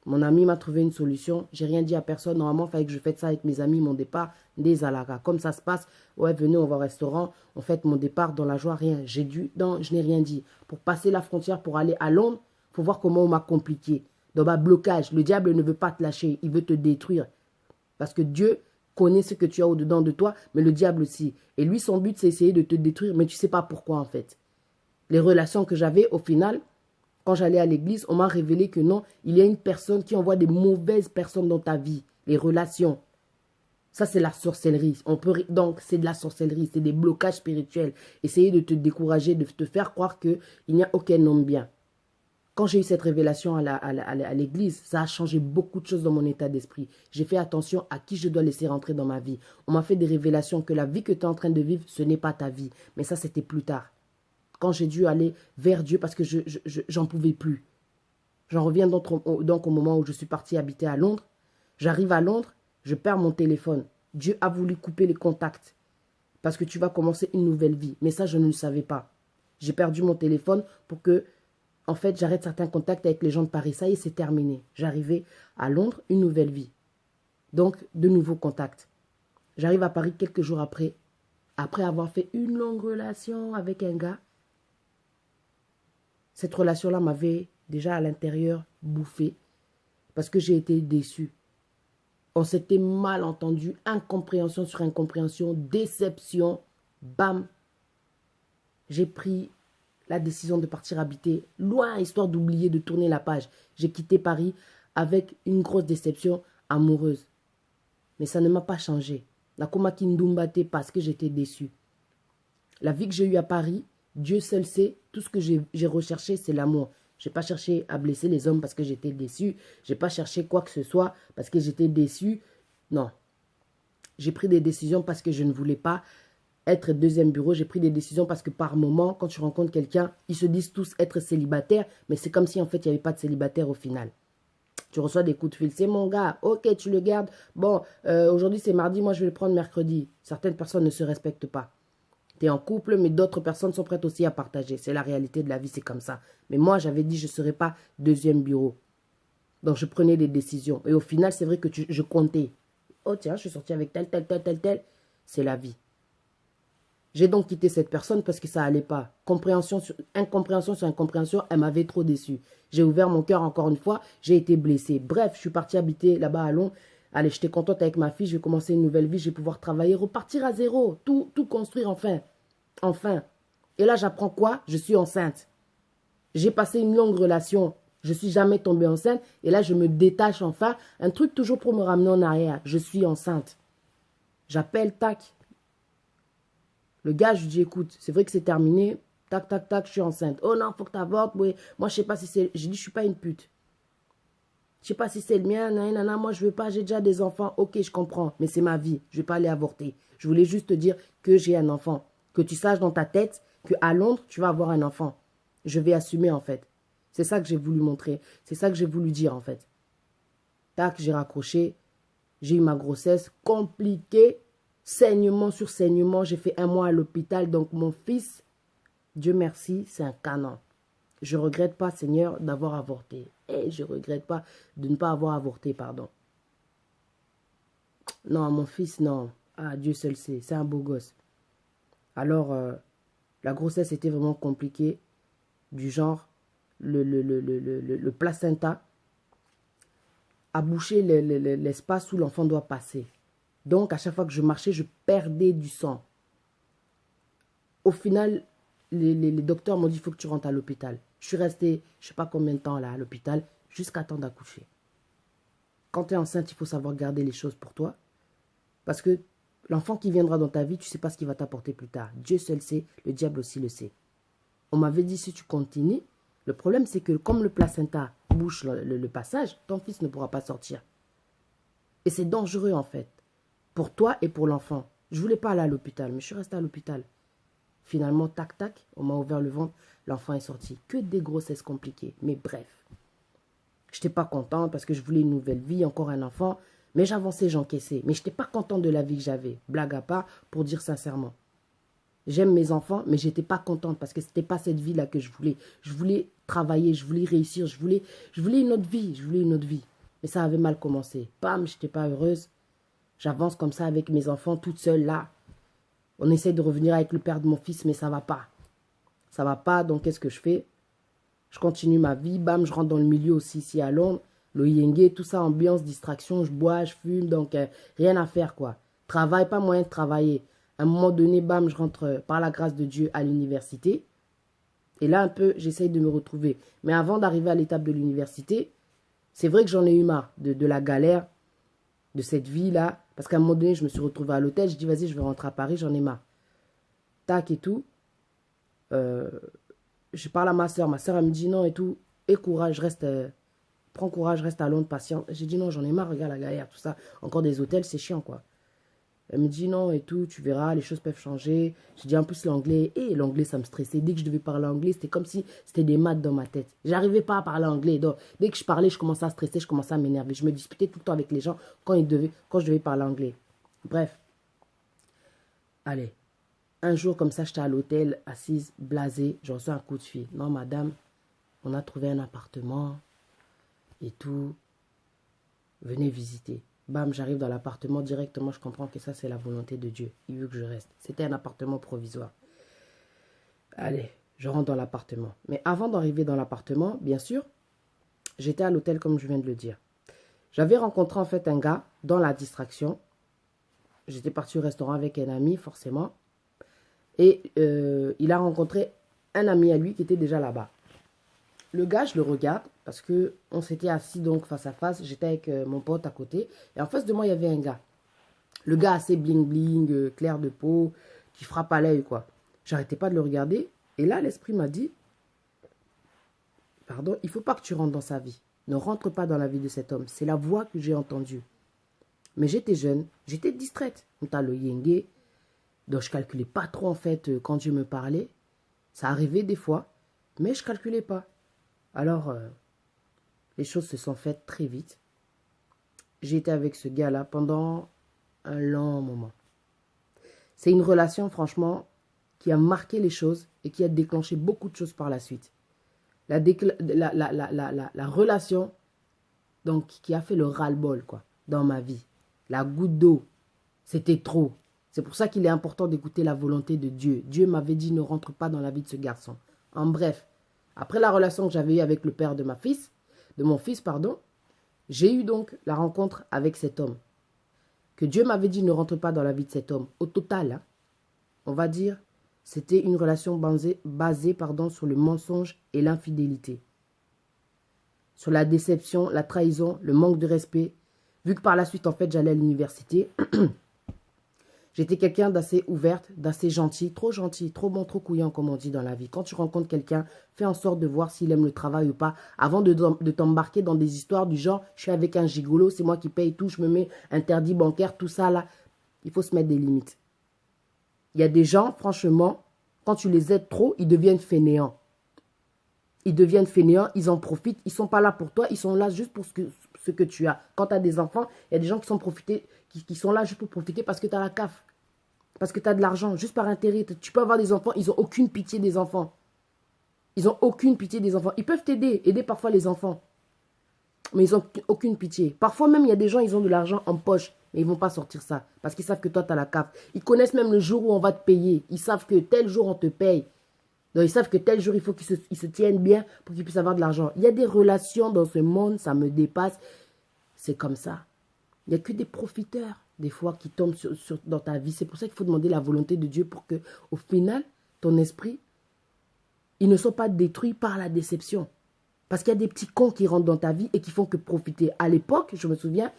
Mon ami m'a trouvé une solution. J'ai rien dit à personne. Normalement, il fallait que je fête ça avec mes amis, mon départ des Alaga. Comme ça se passe, ouais, venez, on va au restaurant. On fête mon départ dans la joie, rien. Je n'ai rien dit. Pour passer la frontière, pour aller à Londres, il faut voir comment on m'a compliqué. Dans ma blocage, le diable ne veut pas te lâcher. Il veut te détruire. Parce que Dieu connaît ce que tu as au-dedans de toi, mais le diable aussi. Et lui, son but, c'est essayer de te détruire, mais tu ne sais pas pourquoi, en fait. Les relations que j'avais, au final, quand j'allais à l'église, on m'a révélé que non, il y a une personne qui envoie des mauvaises personnes dans ta vie. Les relations. Ça, c'est la sorcellerie. Donc, c'est de la sorcellerie. C'est des blocages spirituels. Essayer de te décourager, de te faire croire qu'il n'y a aucun homme bien. Quand j'ai eu cette révélation à l'église, ça a changé beaucoup de choses dans mon état d'esprit. J'ai fait attention à qui je dois laisser rentrer dans ma vie. On m'a fait des révélations que la vie que tu es en train de vivre, ce n'est pas ta vie. Mais ça, c'était plus tard. Quand j'ai dû aller vers Dieu parce que j'en pouvais plus. J'en reviens donc au moment où je suis partie habiter à Londres. J'arrive à Londres, je perds mon téléphone. Dieu a voulu couper les contacts parce que tu vas commencer une nouvelle vie. Mais ça, je ne le savais pas. J'ai perdu mon téléphone pour que, en fait, j'arrête certains contacts avec les gens de Paris. Ça y est, c'est terminé. J'arrivais à Londres, une nouvelle vie. Donc, de nouveaux contacts. J'arrive à Paris quelques jours après avoir fait une longue relation avec un gars. Cette relation-là m'avait déjà à l'intérieur bouffé parce que j'ai été déçue. On s'était mal entendu, incompréhension sur incompréhension, déception, bam. J'ai pris la décision de partir habiter loin, histoire d'oublier de tourner la page. J'ai quitté Paris avec une grosse déception amoureuse. Mais ça ne m'a pas changé. Nakoma Kindumbate parce que j'étais déçue. La vie que j'ai eue à Paris, Dieu seul sait, tout ce que j'ai recherché, c'est l'amour. Je n'ai pas cherché à blesser les hommes parce que j'étais déçue. Je n'ai pas cherché quoi que ce soit parce que j'étais déçue. Non. J'ai pris des décisions parce que je ne voulais pas être deuxième bureau. J'ai pris des décisions parce que par moment, quand tu rencontres quelqu'un, ils se disent tous être célibataires, mais c'est comme si en fait, il n'y avait pas de célibataire au final. Tu reçois des coups de fil. C'est mon gars. Ok, tu le gardes. Bon, aujourd'hui c'est mardi, moi je vais le prendre mercredi. Certaines personnes ne se respectent pas. Tu es en couple, mais d'autres personnes sont prêtes aussi à partager. C'est la réalité de la vie, c'est comme ça. Mais moi, j'avais dit je ne serais pas deuxième bureau. Donc, je prenais des décisions. Et au final, c'est vrai que je comptais. Oh tiens, je suis sortie avec tel. C'est la vie. J'ai donc quitté cette personne parce que ça n'allait pas. Incompréhension sur incompréhension, elle m'avait trop déçue. J'ai ouvert mon cœur encore une fois, j'ai été blessée. Bref, je suis partie habiter là-bas à Londres. Allez, j'étais contente avec ma fille, je vais commencer une nouvelle vie, je vais pouvoir travailler, repartir à zéro, tout construire enfin. Enfin. Et là, j'apprends quoi? Je suis enceinte. J'ai passé une longue relation, je ne suis jamais tombée enceinte. Et là, je me détache enfin. Un truc toujours pour me ramener en arrière. Je suis enceinte. J'appelle, tac. Le gars, je lui dis, écoute, c'est vrai que c'est terminé. Tac, je suis enceinte. Oh non, faut que tu avortes. Oui. Moi, je sais pas si c'est... J'ai dit, je suis pas une pute. Je sais pas si c'est le mien. Nanana, moi, je veux pas. J'ai déjà des enfants. Ok, je comprends. Mais c'est ma vie. Je vais pas aller avorter. Je voulais juste te dire que j'ai un enfant. Que tu saches dans ta tête qu'à Londres, tu vas avoir un enfant. Je vais assumer, en fait. C'est ça que j'ai voulu montrer. C'est ça que j'ai voulu dire, en fait. Tac, j'ai raccroché. J'ai eu ma grossesse compliquée. Saignement sur saignement, j'ai fait 1 mois à l'hôpital. Donc mon fils, Dieu merci, c'est un canon. Je ne regrette pas, Seigneur, d'avoir avorté. Et je ne regrette pas de ne pas avoir avorté, pardon. Non, mon fils, non. Ah, Dieu seul sait, c'est un beau gosse. Alors, la grossesse était vraiment compliquée. Du genre, le placenta a bouché l'espace où l'enfant doit passer. Donc, à chaque fois que je marchais, je perdais du sang. Au final, les docteurs m'ont dit, il faut que tu rentres à l'hôpital. Je suis restée, je ne sais pas combien de temps là à l'hôpital, jusqu'à temps d'accoucher. Quand tu es enceinte, il faut savoir garder les choses pour toi. Parce que l'enfant qui viendra dans ta vie, tu ne sais pas ce qu'il va t'apporter plus tard. Dieu seul sait, le diable aussi le sait. On m'avait dit, si tu continues, le problème c'est que comme le placenta bouche le passage, ton fils ne pourra pas sortir. Et c'est dangereux en fait. Pour toi et pour l'enfant. Je ne voulais pas aller à l'hôpital, mais je suis restée à l'hôpital. Finalement, tac, on m'a ouvert le ventre, l'enfant est sorti. Que des grossesses compliquées, mais bref. Je n'étais pas contente parce que je voulais une nouvelle vie, encore un enfant, mais j'avançais, j'encaissais. Mais je n'étais pas contente de la vie que j'avais, blague à part, pour dire sincèrement. J'aime mes enfants, mais je n'étais pas contente parce que ce n'était pas cette vie-là que je voulais. Je voulais travailler, je voulais réussir, je voulais une autre vie, Mais ça avait mal commencé. Bam, je n'étais pas heureuse. J'avance comme ça avec mes enfants, toute seule là. On essaie de revenir avec le père de mon fils, mais ça va pas. Ça va pas, donc qu'est-ce que je fais? Je continue ma vie, bam, je rentre dans le milieu aussi ici à Londres. Le yenge, tout ça, ambiance, distraction, je bois, je fume, donc rien à faire quoi. Travail, pas moyen de travailler. À un moment donné, bam, je rentre par la grâce de Dieu à l'université. Et là, un peu, j'essaye de me retrouver. Mais avant d'arriver à l'étape de l'université, c'est vrai que j'en ai eu marre de la galère, de cette vie-là. Parce qu'à un moment donné, je me suis retrouvée à l'hôtel. Je dis, vas-y, je vais rentrer à Paris, j'en ai marre. Tac et tout. Je parle à ma soeur. Ma soeur, elle me dit non et tout. Et courage, prends courage, reste à Londres, patiente. J'ai dit non, j'en ai marre, regarde la galère, tout ça. Encore des hôtels, c'est chiant, quoi. Elle me dit non et tout, tu verras, les choses peuvent changer. J'ai dit en plus l'anglais. Et l'anglais, ça me stressait. Dès que je devais parler anglais, c'était comme si c'était des maths dans ma tête. J'arrivais pas à parler anglais. Donc, dès que je parlais, je commençais à stresser, je commençais à m'énerver. Je me disputais tout le temps avec les gens quand je devais parler anglais. Bref. Allez. Un jour, comme ça, j'étais à l'hôtel, assise, blasée. Je reçois un coup de fil. Non, madame, on a trouvé un appartement et tout. Venez visiter. Bam, j'arrive dans l'appartement directement. Je comprends que ça, c'est la volonté de Dieu. Il veut que je reste. C'était un appartement provisoire. Allez, je rentre dans l'appartement. Mais avant d'arriver dans l'appartement, bien sûr, j'étais à l'hôtel comme je viens de le dire. J'avais rencontré en fait un gars dans la distraction. J'étais parti au restaurant avec un ami, forcément. Et il a rencontré un ami à lui qui était déjà là-bas. Le gars, je le regarde parce que on s'était assis donc face à face. J'étais avec mon pote à côté. Et en face de moi, il y avait un gars. Le gars assez bling-bling, clair de peau, qui frappe à l'œil, quoi. J'arrêtais pas de le regarder. Et là, l'esprit m'a dit, pardon, il faut pas que tu rentres dans sa vie. Ne rentre pas dans la vie de cet homme. C'est la voix que j'ai entendue. Mais j'étais jeune, j'étais distraite. On t'a le yenge. Donc je calculais pas trop en fait quand Dieu me parlait. Ça arrivait des fois, mais je calculais pas. Alors, les choses se sont faites très vite. J'ai été avec ce gars-là pendant un long moment. C'est une relation, franchement, qui a marqué les choses et qui a déclenché beaucoup de choses par la suite. La relation, donc, qui a fait le ras-le-bol, quoi, dans ma vie. La goutte d'eau, c'était trop. C'est pour ça qu'il est important d'écouter la volonté de Dieu. Dieu m'avait dit ne rentre pas dans la vie de ce garçon. En bref, après la relation que j'avais eue avec le père de mon fils, j'ai eu donc la rencontre avec cet homme. Que Dieu m'avait dit ne rentre pas dans la vie de cet homme. Au total, hein, on va dire, c'était une relation basée sur le mensonge et l'infidélité. Sur la déception, la trahison, le manque de respect. Vu que par la suite, en fait, j'allais à l'université, j'étais quelqu'un d'assez ouverte, d'assez gentil, trop bon, trop couillant, comme on dit dans la vie. Quand tu rencontres quelqu'un, fais en sorte de voir s'il aime le travail ou pas, avant de t'embarquer dans des histoires du genre, je suis avec un gigolo, c'est moi qui paye tout, je me mets interdit bancaire, tout ça là. Il faut se mettre des limites. Il y a des gens, franchement, quand tu les aides trop, ils deviennent fainéants. Ils en profitent, ils ne sont pas là pour toi, ils sont là juste pour ce que tu as. Quand tu as des enfants, il y a des gens qui sont là juste pour profiter parce que tu as la CAF. Parce que tu as de l'argent, juste par intérêt. Tu peux avoir des enfants, ils n'ont aucune pitié des enfants. Ils n'ont aucune pitié des enfants. Ils peuvent aider parfois les enfants. Mais ils n'ont aucune pitié. Parfois même, il y a des gens, ils ont de l'argent en poche, mais ils ne vont pas sortir ça. Parce qu'ils savent que toi, tu as la CAF. Ils connaissent même le jour où on va te payer. Ils savent que tel jour, on te paye. Donc, ils savent que tel jour, il faut qu'ils se tiennent bien pour qu'ils puissent avoir de l'argent. Il y a des relations dans ce monde, ça me dépasse. C'est comme ça. Il n'y a que des profiteurs, des fois, qui tombent dans ta vie. C'est pour ça qu'il faut demander la volonté de Dieu pour que, au final, ton esprit, ils ne sont pas détruits par la déception. Parce qu'il y a des petits cons qui rentrent dans ta vie et qui font que profiter. À l'époque, je me souviens,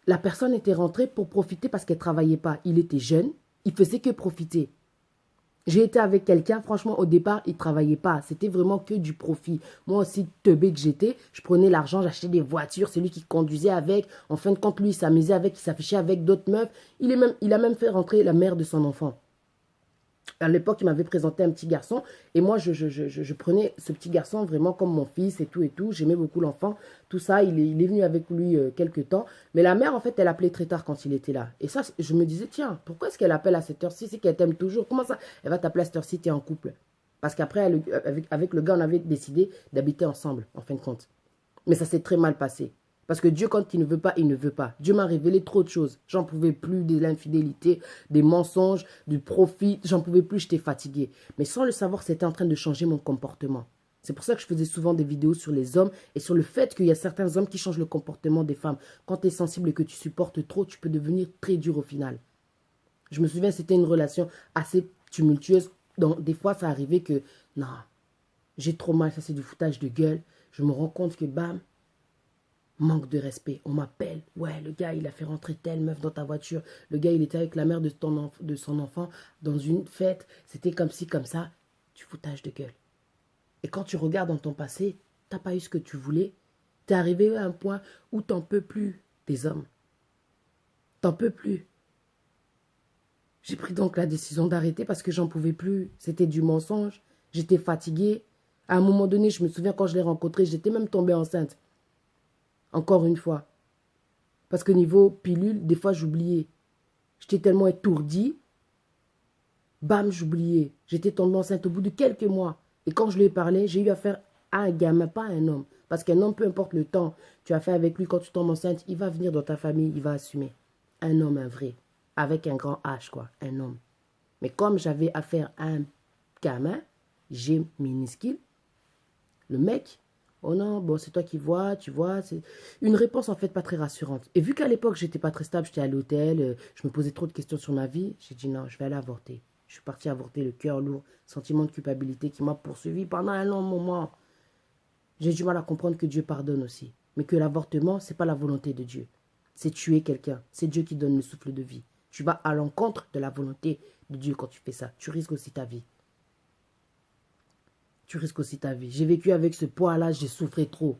la personne était rentrée pour profiter parce qu'elle ne travaillait pas. Il était jeune, il faisait que profiter. J'ai été avec quelqu'un, franchement, au départ, il ne travaillait pas. C'était vraiment que du profit. Moi aussi, teubé que j'étais, je prenais l'argent, j'achetais des voitures, c'est lui qui conduisait avec. En fin de compte, lui, il s'amusait avec, il s'affichait avec d'autres meufs. Il a même fait rentrer la mère de son enfant. À l'époque, il m'avait présenté un petit garçon. Et moi, je prenais ce petit garçon vraiment comme mon fils et tout et tout. J'aimais beaucoup l'enfant. Tout ça, il est venu avec lui quelques temps. Mais la mère, en fait, elle appelait très tard quand il était là. Et ça, je me disais, tiens, pourquoi est-ce qu'elle appelle à cette heure-ci? C'est qu'elle t'aime toujours. Comment ça? Elle va t'appeler à cette heure-ci, tu es en couple. Parce qu'après, avec le gars, on avait décidé d'habiter ensemble, en fin de compte. Mais ça s'est très mal passé. Parce que Dieu, quand il ne veut pas, il ne veut pas. Dieu m'a révélé trop de choses. J'en pouvais plus de l'infidélité, des mensonges, du profit. J'en pouvais plus, j'étais fatiguée. Mais sans le savoir, c'était en train de changer mon comportement. C'est pour ça que je faisais souvent des vidéos sur les hommes et sur le fait qu'il y a certains hommes qui changent le comportement des femmes. Quand tu es sensible et que tu supportes trop, tu peux devenir très dur au final. Je me souviens, c'était une relation assez tumultueuse. Donc, des fois, ça arrivait que, non, j'ai trop mal, ça c'est du foutage de gueule. Je me rends compte que, bam, manque de respect. On m'appelle. Ouais, le gars, il a fait rentrer telle meuf dans ta voiture. Le gars, il était avec la mère de son enfant dans une fête. C'était comme ci, comme ça. Du foutage de gueule. Et quand tu regardes dans ton passé, t'as pas eu ce que tu voulais. T'es arrivé à un point où t'en peux plus des hommes. T'en peux plus. J'ai pris donc la décision d'arrêter parce que j'en pouvais plus. C'était du mensonge. J'étais fatiguée. À un moment donné, je me souviens quand je l'ai rencontré, j'étais même tombée enceinte. Encore une fois. Parce que niveau pilule, des fois, j'oubliais. J'étais tellement étourdie. Bam, j'oubliais. J'étais tombée enceinte au bout de quelques mois. Et quand je lui ai parlé, j'ai eu affaire à un gamin, pas à un homme. Parce qu'un homme, peu importe le temps tu as fait avec lui, quand tu tombes enceinte, il va venir dans ta famille, il va assumer. Un homme, un vrai. Avec un grand H, quoi. Un homme. Mais comme j'avais affaire à un gamin, j'ai minuscule, le mec, oh non, bon, c'est toi qui vois, tu vois. C'est une réponse en fait pas très rassurante. Et vu qu'à l'époque, j'étais pas très stable, j'étais à l'hôtel, je me posais trop de questions sur ma vie, j'ai dit non, je vais aller avorter. Je suis parti avorter, le cœur lourd, sentiment de culpabilité qui m'a poursuivi pendant un long moment. J'ai du mal à comprendre que Dieu pardonne aussi. Mais que l'avortement, c'est pas la volonté de Dieu. C'est tuer quelqu'un. C'est Dieu qui donne le souffle de vie. Tu vas à l'encontre de la volonté de Dieu quand tu fais ça. Tu risques aussi ta vie. Tu risques aussi ta vie. J'ai vécu avec ce poids-là, j'ai souffert trop.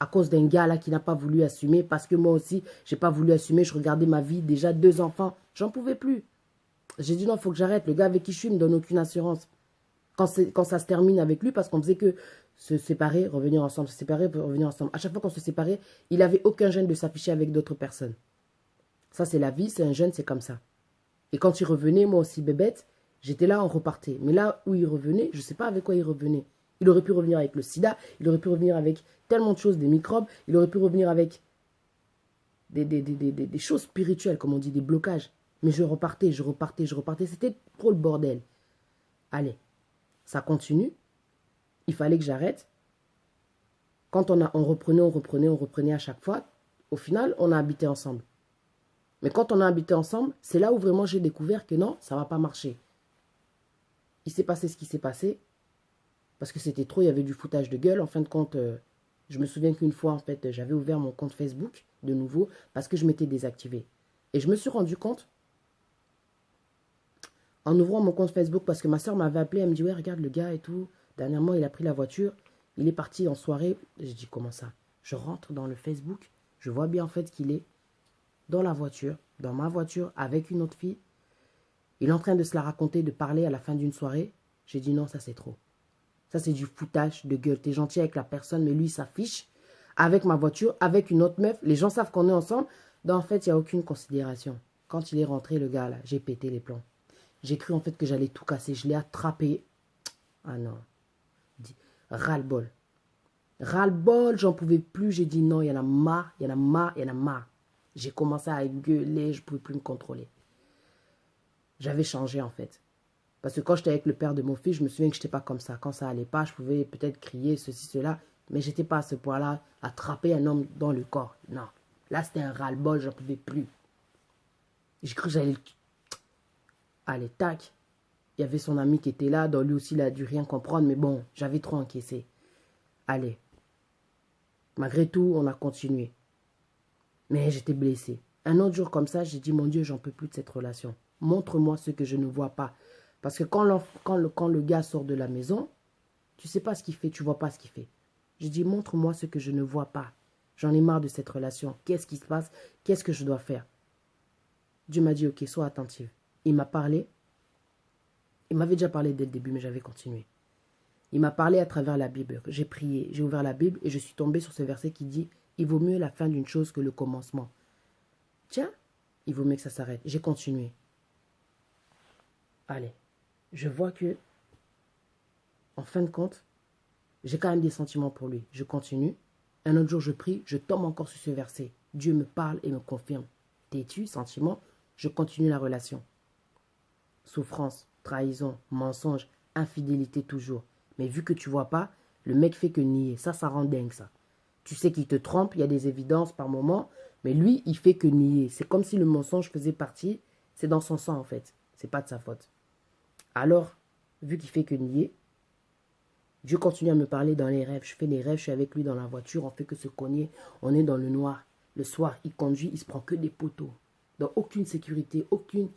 À cause d'un gars là qui n'a pas voulu assumer. Parce que moi aussi, j'ai pas voulu assumer. Je regardais ma vie, déjà 2 enfants. J'en pouvais plus. J'ai dit non, il faut que j'arrête. Le gars avec qui je suis me donne aucune assurance. Quand ça se termine avec lui, parce qu'on faisait que se séparer, revenir ensemble, se séparer, revenir ensemble. À chaque fois qu'on se séparait, il n'avait aucun gêne de s'afficher avec d'autres personnes. Ça, c'est la vie, c'est un jeune, c'est comme ça. Et quand il revenait, moi aussi, bébête, j'étais là, on repartait. Mais là où il revenait, je ne sais pas avec quoi il revenait. Il aurait pu revenir avec le sida, il aurait pu revenir avec tellement de choses, des microbes, il aurait pu revenir avec des choses spirituelles, comme on dit, des blocages. Mais je repartais, je repartais, je repartais. C'était trop le bordel. Allez, ça continue. Il fallait que j'arrête. Quand on reprenait à chaque fois. Au final, on a habité ensemble. Mais quand on a habité ensemble, c'est là où vraiment j'ai découvert que non, ça ne va pas marcher. Il s'est passé ce qui s'est passé. Parce que c'était trop, il y avait du foutage de gueule. En fin de compte, je me souviens qu'une fois, en fait, j'avais ouvert mon compte Facebook de nouveau parce que je m'étais désactivé. Et je me suis rendu compte, en ouvrant mon compte Facebook, parce que ma soeur m'avait appelé, elle me dit, ouais, regarde le gars et tout. Dernièrement, il a pris la voiture, il est parti en soirée. J'ai dit, comment ça? Je rentre dans le Facebook, je vois bien en fait qu'il est dans la voiture, dans ma voiture, avec une autre fille. Il est en train de se la raconter, de parler à la fin d'une soirée. J'ai dit, non, ça c'est trop. Ça c'est du foutage de gueule. T'es gentil avec la personne, mais lui il s'affiche avec ma voiture, avec une autre meuf. Les gens savent qu'on est ensemble. Donc en fait, il n'y a aucune considération. Quand il est rentré, le gars là, j'ai pété les plombs. J'ai cru en fait que j'allais tout casser. Je l'ai attrapé. Ah non. Ras-le-bol. Ras-le-bol, j'en pouvais plus. J'ai dit non, il y en a marre, il y en a marre, il y en a marre. J'ai commencé à gueuler, je ne pouvais plus me contrôler. J'avais changé en fait. Parce que quand j'étais avec le père de mon fils, je me souviens que je n'étais pas comme ça. Quand ça allait pas, je pouvais peut-être crier ceci, cela. Mais je n'étais pas à ce point-là, attraper un homme dans le corps. Non. Là, c'était un ras-le-bol, j'en pouvais plus. J'ai cru que j'allais... Allez, tac. Il y avait son ami qui était là, donc lui aussi, il a dû rien comprendre. Mais bon, j'avais trop encaissé. Allez. Malgré tout, on a continué. Mais j'étais blessée. Un autre jour comme ça, j'ai dit, mon Dieu, j'en peux plus de cette relation. Montre-moi ce que je ne vois pas. Parce que quand le gars sort de la maison, tu ne sais pas ce qu'il fait, tu ne vois pas ce qu'il fait. J'ai dit, montre-moi ce que je ne vois pas. J'en ai marre de cette relation. Qu'est-ce qui se passe? Qu'est-ce que je dois faire? Dieu m'a dit, ok, sois attentive. Il m'a parlé. Il m'avait déjà parlé dès le début, mais j'avais continué. Il m'a parlé à travers la Bible. J'ai prié, j'ai ouvert la Bible et je suis tombée sur ce verset qui dit « Il vaut mieux la fin d'une chose que le commencement. » Tiens, il vaut mieux que ça s'arrête. J'ai continué. Allez, je vois que, en fin de compte, j'ai quand même des sentiments pour lui. Je continue. Un autre jour, je prie, je tombe encore sur ce verset. Dieu me parle et me confirme. Têtu, sentiment, je continue la relation. Souffrance, trahison, mensonge, infidélité toujours. Mais vu que tu vois pas, le mec fait que nier. Ça rend dingue, ça. Tu sais qu'il te trompe, il y a des évidences par moment, mais lui, il fait que nier. C'est comme si le mensonge faisait partie, c'est dans son sang en fait. C'est pas de sa faute. Alors, vu qu'il fait que nier, Dieu continue à me parler dans les rêves. Je fais des rêves, je suis avec lui dans la voiture, on fait que se cogner, on est dans le noir. Le soir, il conduit, il se prend que des poteaux. Donc aucune sécurité, aucune...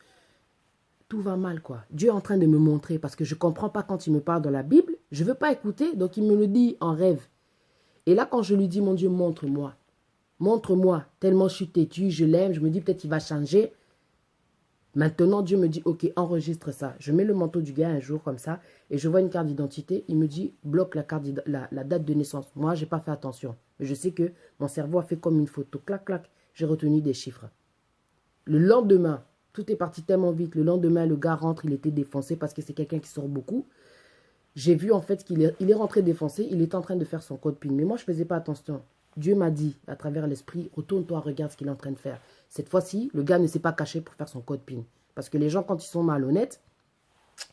Tout va mal, quoi. Dieu est en train de me montrer parce que je ne comprends pas quand il me parle dans la Bible. Je ne veux pas écouter, donc il me le dit en rêve. Et là, quand je lui dis, mon Dieu, montre-moi. Montre-moi. Tellement je suis têtue, je l'aime, je me dis peut-être qu'il va changer. Maintenant, Dieu me dit, ok, enregistre ça. Je mets le manteau du gars un jour comme ça et je vois une carte d'identité. Il me dit, bloque la date de naissance. Moi, je n'ai pas fait attention. Mais je sais que mon cerveau a fait comme une photo. Clac, clac. J'ai retenu des chiffres. Le lendemain, Tout est parti tellement vite. Le lendemain, le gars rentre, il était défoncé parce que c'est quelqu'un qui sort beaucoup. J'ai vu en fait qu'il est rentré défoncé, il était en train de faire son code PIN. Mais moi, je ne faisais pas attention. Dieu m'a dit, à travers l'esprit, retourne-toi, regarde ce qu'il est en train de faire. Cette fois-ci, le gars ne s'est pas caché pour faire son code PIN. Parce que les gens, quand ils sont malhonnêtes,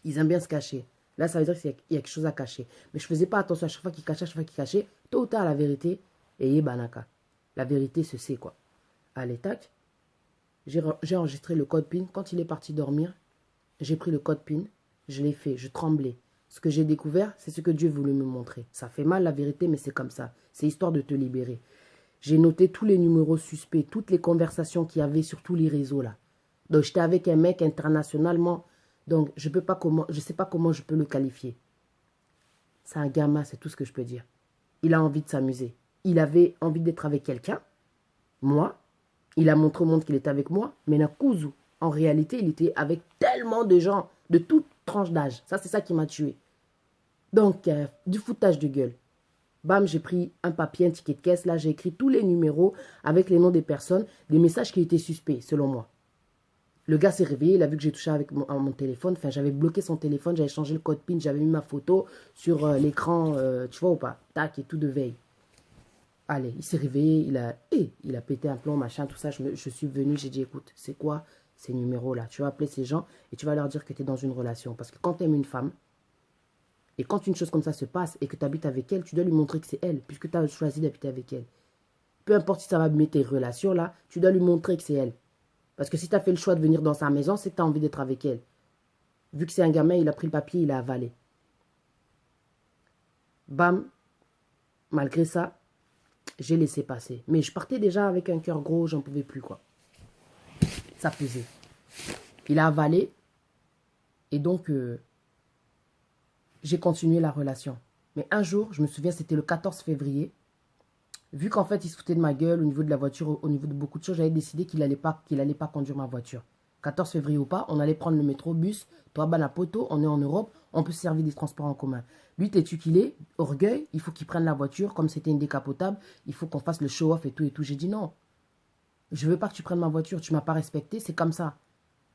ils aiment bien se cacher. Là, ça veut dire qu'il y a quelque chose à cacher. Mais je ne faisais pas attention à chaque fois qu'il cachait, à chaque fois qu'il cachait. Tôt ou tard, la vérité, et banaka. La vérité se sait, quoi. Allez, tac. J'ai enregistré le code PIN. Quand il est parti dormir, j'ai pris le code PIN. Je l'ai fait, je tremblais. Ce que j'ai découvert, c'est ce que Dieu voulait me montrer. Ça fait mal, la vérité, mais c'est comme ça. C'est histoire de te libérer. J'ai noté tous les numéros suspects, toutes les conversations qu'il y avait sur tous les réseaux, là. Donc, j'étais avec un mec internationalement. Donc, je ne sais pas comment je peux le qualifier. C'est un gamin, c'est tout ce que je peux dire. Il a envie de s'amuser. Il avait envie d'être avec quelqu'un. Moi, il a montré au monde qu'il était avec moi. Mais Nakuzu, en réalité, il était avec tellement de gens, de toute tranche d'âge. Ça, c'est ça qui m'a tué. Donc, du foutage de gueule. Bam, j'ai pris un papier, un ticket de caisse. Là, j'ai écrit tous les numéros avec les noms des personnes, des messages qui étaient suspects, selon moi. Le gars s'est réveillé, il a vu que j'ai touché avec mon téléphone. Enfin, j'avais bloqué son téléphone, j'avais changé le code PIN, j'avais mis ma photo sur l'écran, tu vois ou pas? Tac, et tout de veille. Allez, il s'est réveillé, il a pété un plomb, machin, tout ça. Je suis venu, j'ai dit, écoute, c'est quoi ces numéros-là? Tu vas appeler ces gens et tu vas leur dire que tu es dans une relation. Parce que quand tu aimes une femme, et quand une chose comme ça se passe et que tu habites avec elle, tu dois lui montrer que c'est elle, puisque tu as choisi d'habiter avec elle. Peu importe si ça va mettre tes relations là, tu dois lui montrer que c'est elle. Parce que si tu as fait le choix de venir dans sa maison, c'est que tu as envie d'être avec elle. Vu que c'est un gamin, il a pris le papier, il a avalé. Bam, malgré ça, j'ai laissé passer. Mais je partais déjà avec un cœur gros, j'en pouvais plus quoi. Ça pesait. Il a avalé. Et donc, j'ai continué la relation. Mais un jour, je me souviens, c'était le 14 février. Vu qu'en fait, il se foutait de ma gueule au niveau de la voiture, au niveau de beaucoup de choses, j'avais décidé qu'il allait pas conduire ma voiture. 14 février ou pas, on allait prendre le métro, bus, toi, Banapoto, on est en Europe, on peut se servir des transports en commun. Lui, t'es-tu qu'il est, orgueil, il faut qu'il prenne la voiture, comme c'était une décapotable, il faut qu'on fasse le show-off et tout et tout. J'ai dit non, je veux pas que tu prennes ma voiture, tu m'as pas respecté, c'est comme ça.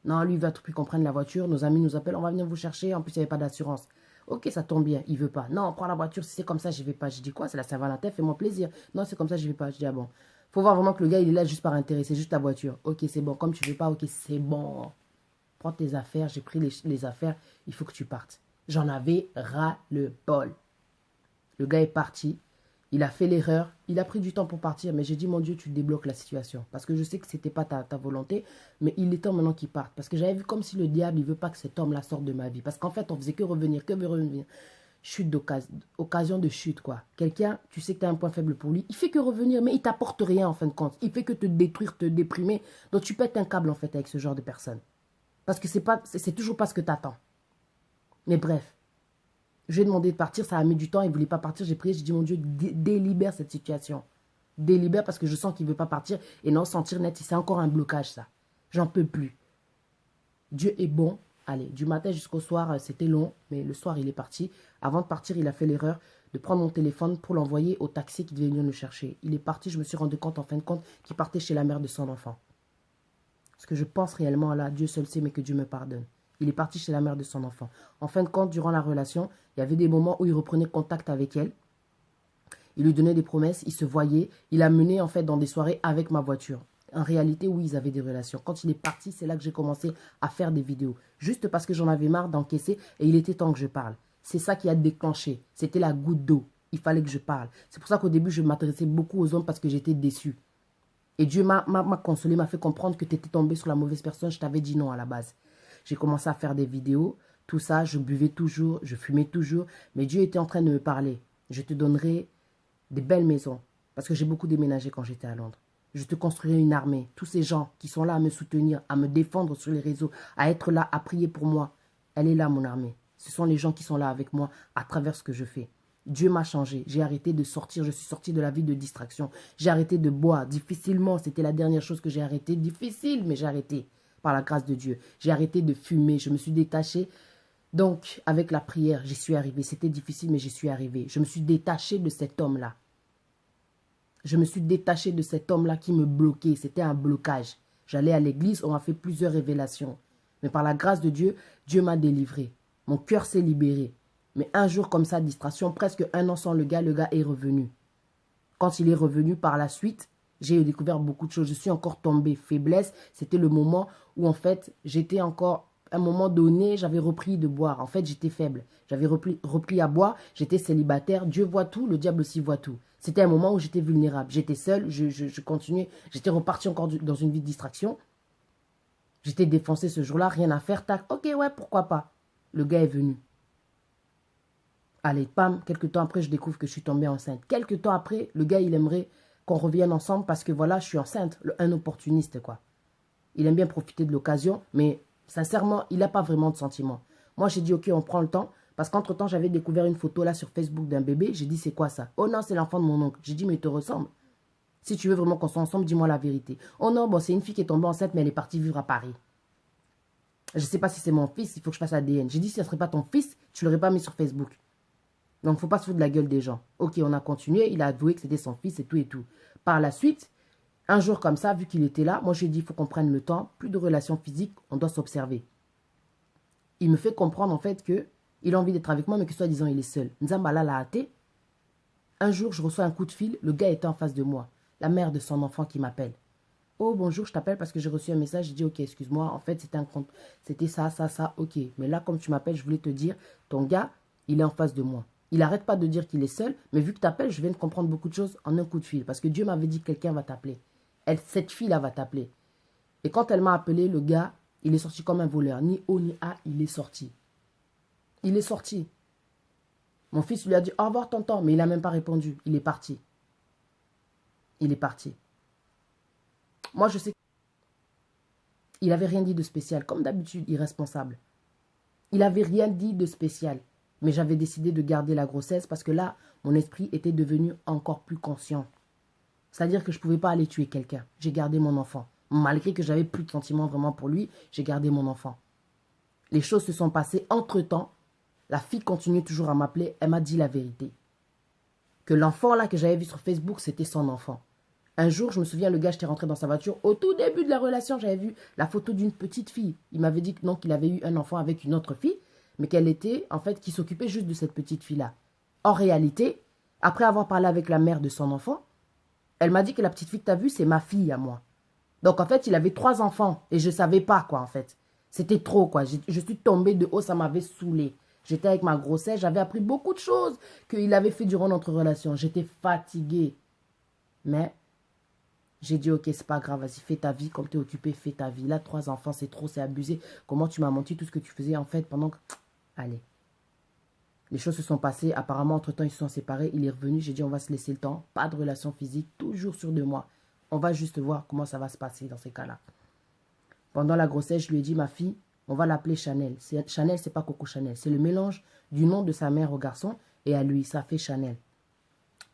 Non, lui, il va tout plus qu'on prenne la voiture, nos amis nous appellent, on va venir vous chercher, en plus, il n'y avait pas d'assurance. Ok, ça tombe bien, il veut pas. Non, prends la voiture, si c'est comme ça, je vais pas. Je dis quoi, c'est la Saint-Valentin, fais-moi plaisir. Non, c'est comme ça, je vais pas. Je dis, ah bon. Faut voir vraiment que le gars, il est là juste par intérêt, c'est juste ta voiture. Ok, c'est bon, comme tu veux pas, ok, c'est bon. Prends tes affaires, j'ai pris les affaires, il faut que tu partes. J'en avais ras le bol. Le gars est parti, il a fait l'erreur, il a pris du temps pour partir, mais j'ai dit, mon Dieu, tu débloques la situation. Parce que je sais que c'était pas ta volonté, mais il est temps maintenant qu'il parte. Parce que j'avais vu comme si le diable, il veut pas que cet homme-là sorte de ma vie. Parce qu'en fait, on faisait que revenir. Chute d'occasion, occasion de chute, quoi. Quelqu'un, tu sais que tu as un point faible pour lui, il fait que revenir, mais il t'apporte rien, en fin de compte. Il fait que te détruire, te déprimer. Donc, tu pètes un câble, en fait, avec ce genre de personne. Parce que c'est toujours pas ce que tu attends. Mais bref. Je lui ai demandé de partir, ça a mis du temps, il ne voulait pas partir. J'ai prié, j'ai dit, mon Dieu, délibère cette situation. Délibère parce que je sens qu'il ne veut pas partir. Et non, sentir net, c'est encore un blocage, ça. J'en peux plus. Dieu est bon. Allez, du matin jusqu'au soir, c'était long, mais le soir, il est parti. Avant de partir, il a fait l'erreur de prendre mon téléphone pour l'envoyer au taxi qui devait venir le chercher. Il est parti, je me suis rendu compte, en fin de compte, qu'il partait chez la mère de son enfant. Ce que je pense réellement là, Dieu seul sait, mais que Dieu me pardonne. Il est parti chez la mère de son enfant. En fin de compte, durant la relation, il y avait des moments où il reprenait contact avec elle. Il lui donnait des promesses, il se voyait. Il a mené en fait dans des soirées avec ma voiture. En réalité, oui, ils avaient des relations. Quand il est parti, c'est là que j'ai commencé à faire des vidéos. Juste parce que j'en avais marre d'encaisser et il était temps que je parle. C'est ça qui a déclenché. C'était la goutte d'eau. Il fallait que je parle. C'est pour ça qu'au début, je m'adressais beaucoup aux hommes parce que j'étais déçue. Et Dieu m'a consolé, m'a fait comprendre que tu étais tombé sur la mauvaise personne. Je t'avais dit non à la base. J'ai commencé à faire des vidéos. Tout ça, je buvais toujours, je fumais toujours. Mais Dieu était en train de me parler. Je te donnerai des belles maisons. Parce que j'ai beaucoup déménagé quand j'étais à Londres. Je te construirai une armée. Tous ces gens qui sont là à me soutenir, à me défendre sur les réseaux, à être là, à prier pour moi. Elle est là, mon armée. Ce sont les gens qui sont là avec moi à travers ce que je fais. Dieu m'a changé. J'ai arrêté de sortir. Je suis sorti de la vie de distraction. J'ai arrêté de boire. Difficilement, c'était la dernière chose que j'ai arrêté. Difficile, mais j'ai arrêté. Par la grâce de Dieu. J'ai arrêté de fumer. Je me suis détachée. Donc, avec la prière, j'y suis arrivée. C'était difficile, mais j'y suis arrivée. Je me suis détachée de cet homme-là. Je me suis détachée de cet homme-là qui me bloquait. C'était un blocage. J'allais à l'église, on m'a fait plusieurs révélations. Mais par la grâce de Dieu, Dieu m'a délivré. Mon cœur s'est libéré. Mais un jour comme ça, distraction, presque un an sans le gars est revenu. Quand il est revenu par la suite, j'ai découvert beaucoup de choses. Je suis encore tombée. Faiblesse, c'était le moment où en fait, j'étais encore... À un moment donné, j'avais repris de boire. En fait, j'étais faible. J'avais repris à boire. J'étais célibataire. Dieu voit tout, le diable aussi voit tout. C'était un moment où j'étais vulnérable. J'étais seule, je continuais. J'étais reparti encore dans une vie de distraction. J'étais défoncé ce jour-là, rien à faire. Tac, ok, ouais, pourquoi pas. Le gars est venu. Allez, pam, quelques temps après, je découvre que je suis tombée enceinte. Quelques temps après, le gars, il aimerait qu'on revienne ensemble parce que voilà, je suis enceinte. Un opportuniste, quoi. Il aime bien profiter de l'occasion, mais sincèrement, il n'a pas vraiment de sentiments. Moi, j'ai dit, ok, on prend le temps. Parce qu'entre-temps, j'avais découvert une photo là sur Facebook d'un bébé. J'ai dit, c'est quoi ça? Oh non, c'est l'enfant de mon oncle. J'ai dit, mais il te ressemble. Si tu veux vraiment qu'on soit ensemble, dis-moi la vérité. Oh non, bon, c'est une fille qui est tombée enceinte, mais elle est partie vivre à Paris. Je ne sais pas si c'est mon fils, il faut que je fasse ADN. J'ai dit, si ce ne serait pas ton fils, tu ne l'aurais pas mis sur Facebook. Donc, il ne faut pas se foutre de la gueule des gens. Ok, on a continué, il a avoué que c'était son fils et tout et tout. Par la suite, un jour comme ça, vu qu'il était là, moi je lui ai dit, il faut qu'on prenne le temps, plus de relations physiques, on doit s'observer. Il me fait comprendre en fait que il a envie d'être avec moi, mais que soi-disant il est seul. Nzambala l'a hâté. Un jour, je reçois un coup de fil, le gars était en face de moi. La mère de son enfant qui m'appelle. Oh bonjour, je t'appelle parce que j'ai reçu un message. J'ai dit ok, excuse-moi, en fait c'était un compte, c'était ça, ok. Mais là, comme tu m'appelles, je voulais te dire, ton gars, il est en face de moi. Il n'arrête pas de dire qu'il est seul, mais vu que tu appelles, je viens de comprendre beaucoup de choses en un coup de fil. Parce que Dieu m'avait dit que quelqu'un va t'appeler. Cette fille-là va t'appeler. Et quand elle m'a appelé, le gars, il est sorti comme un voleur. Ni O ni A, il est sorti. Il est sorti. Mon fils lui a dit au revoir tonton, mais il n'a même pas répondu. Il est parti. Il est parti. Moi, je sais qu'il n'avait rien dit de spécial. Comme d'habitude, irresponsable. Il n'avait rien dit de spécial. Mais j'avais décidé de garder la grossesse parce que là, mon esprit était devenu encore plus conscient. C'est-à-dire que je ne pouvais pas aller tuer quelqu'un. J'ai gardé mon enfant. Malgré que j'avais plus de sentiments vraiment pour lui, j'ai gardé mon enfant. Les choses se sont passées entre-temps. La fille continue toujours à m'appeler. Elle m'a dit la vérité. Que l'enfant là que j'avais vu sur Facebook, c'était son enfant. Un jour, je me souviens, le gars, j'étais rentré dans sa voiture. Au tout début de la relation, j'avais vu la photo d'une petite fille. Il m'avait dit que non, qu'il avait eu un enfant avec une autre fille, mais qu'elle était, en fait, qui s'occupait juste de cette petite fille-là. En réalité, après avoir parlé avec la mère de son enfant, elle m'a dit que la petite fille que tu as vue, c'est ma fille à moi. Donc, en fait, il avait 3 enfants et je ne savais pas, quoi, en fait. C'était trop, quoi. Je suis tombée de haut, ça m'avait saoulée. J'étais avec ma grossesse, j'avais appris beaucoup de choses qu'il avait fait durant notre relation. J'étais fatiguée. Mais j'ai dit, ok, c'est pas grave, vas-y, fais ta vie. Comme tu es occupée, fais ta vie. Là, 3 enfants, c'est trop, c'est abusé. Comment tu m'as menti, tout ce que tu faisais, en fait, pendant que... Allez. Les choses se sont passées. Apparemment, entre-temps, ils se sont séparés. Il est revenu. J'ai dit, on va se laisser le temps. Pas de relation physique. Toujours sur 2 mois. On va juste voir comment ça va se passer dans ces cas-là. Pendant la grossesse, je lui ai dit, ma fille, on va l'appeler Chanel. Chanel, c'est pas Coco Chanel. C'est le mélange du nom de sa mère au garçon et à lui. Ça fait Chanel.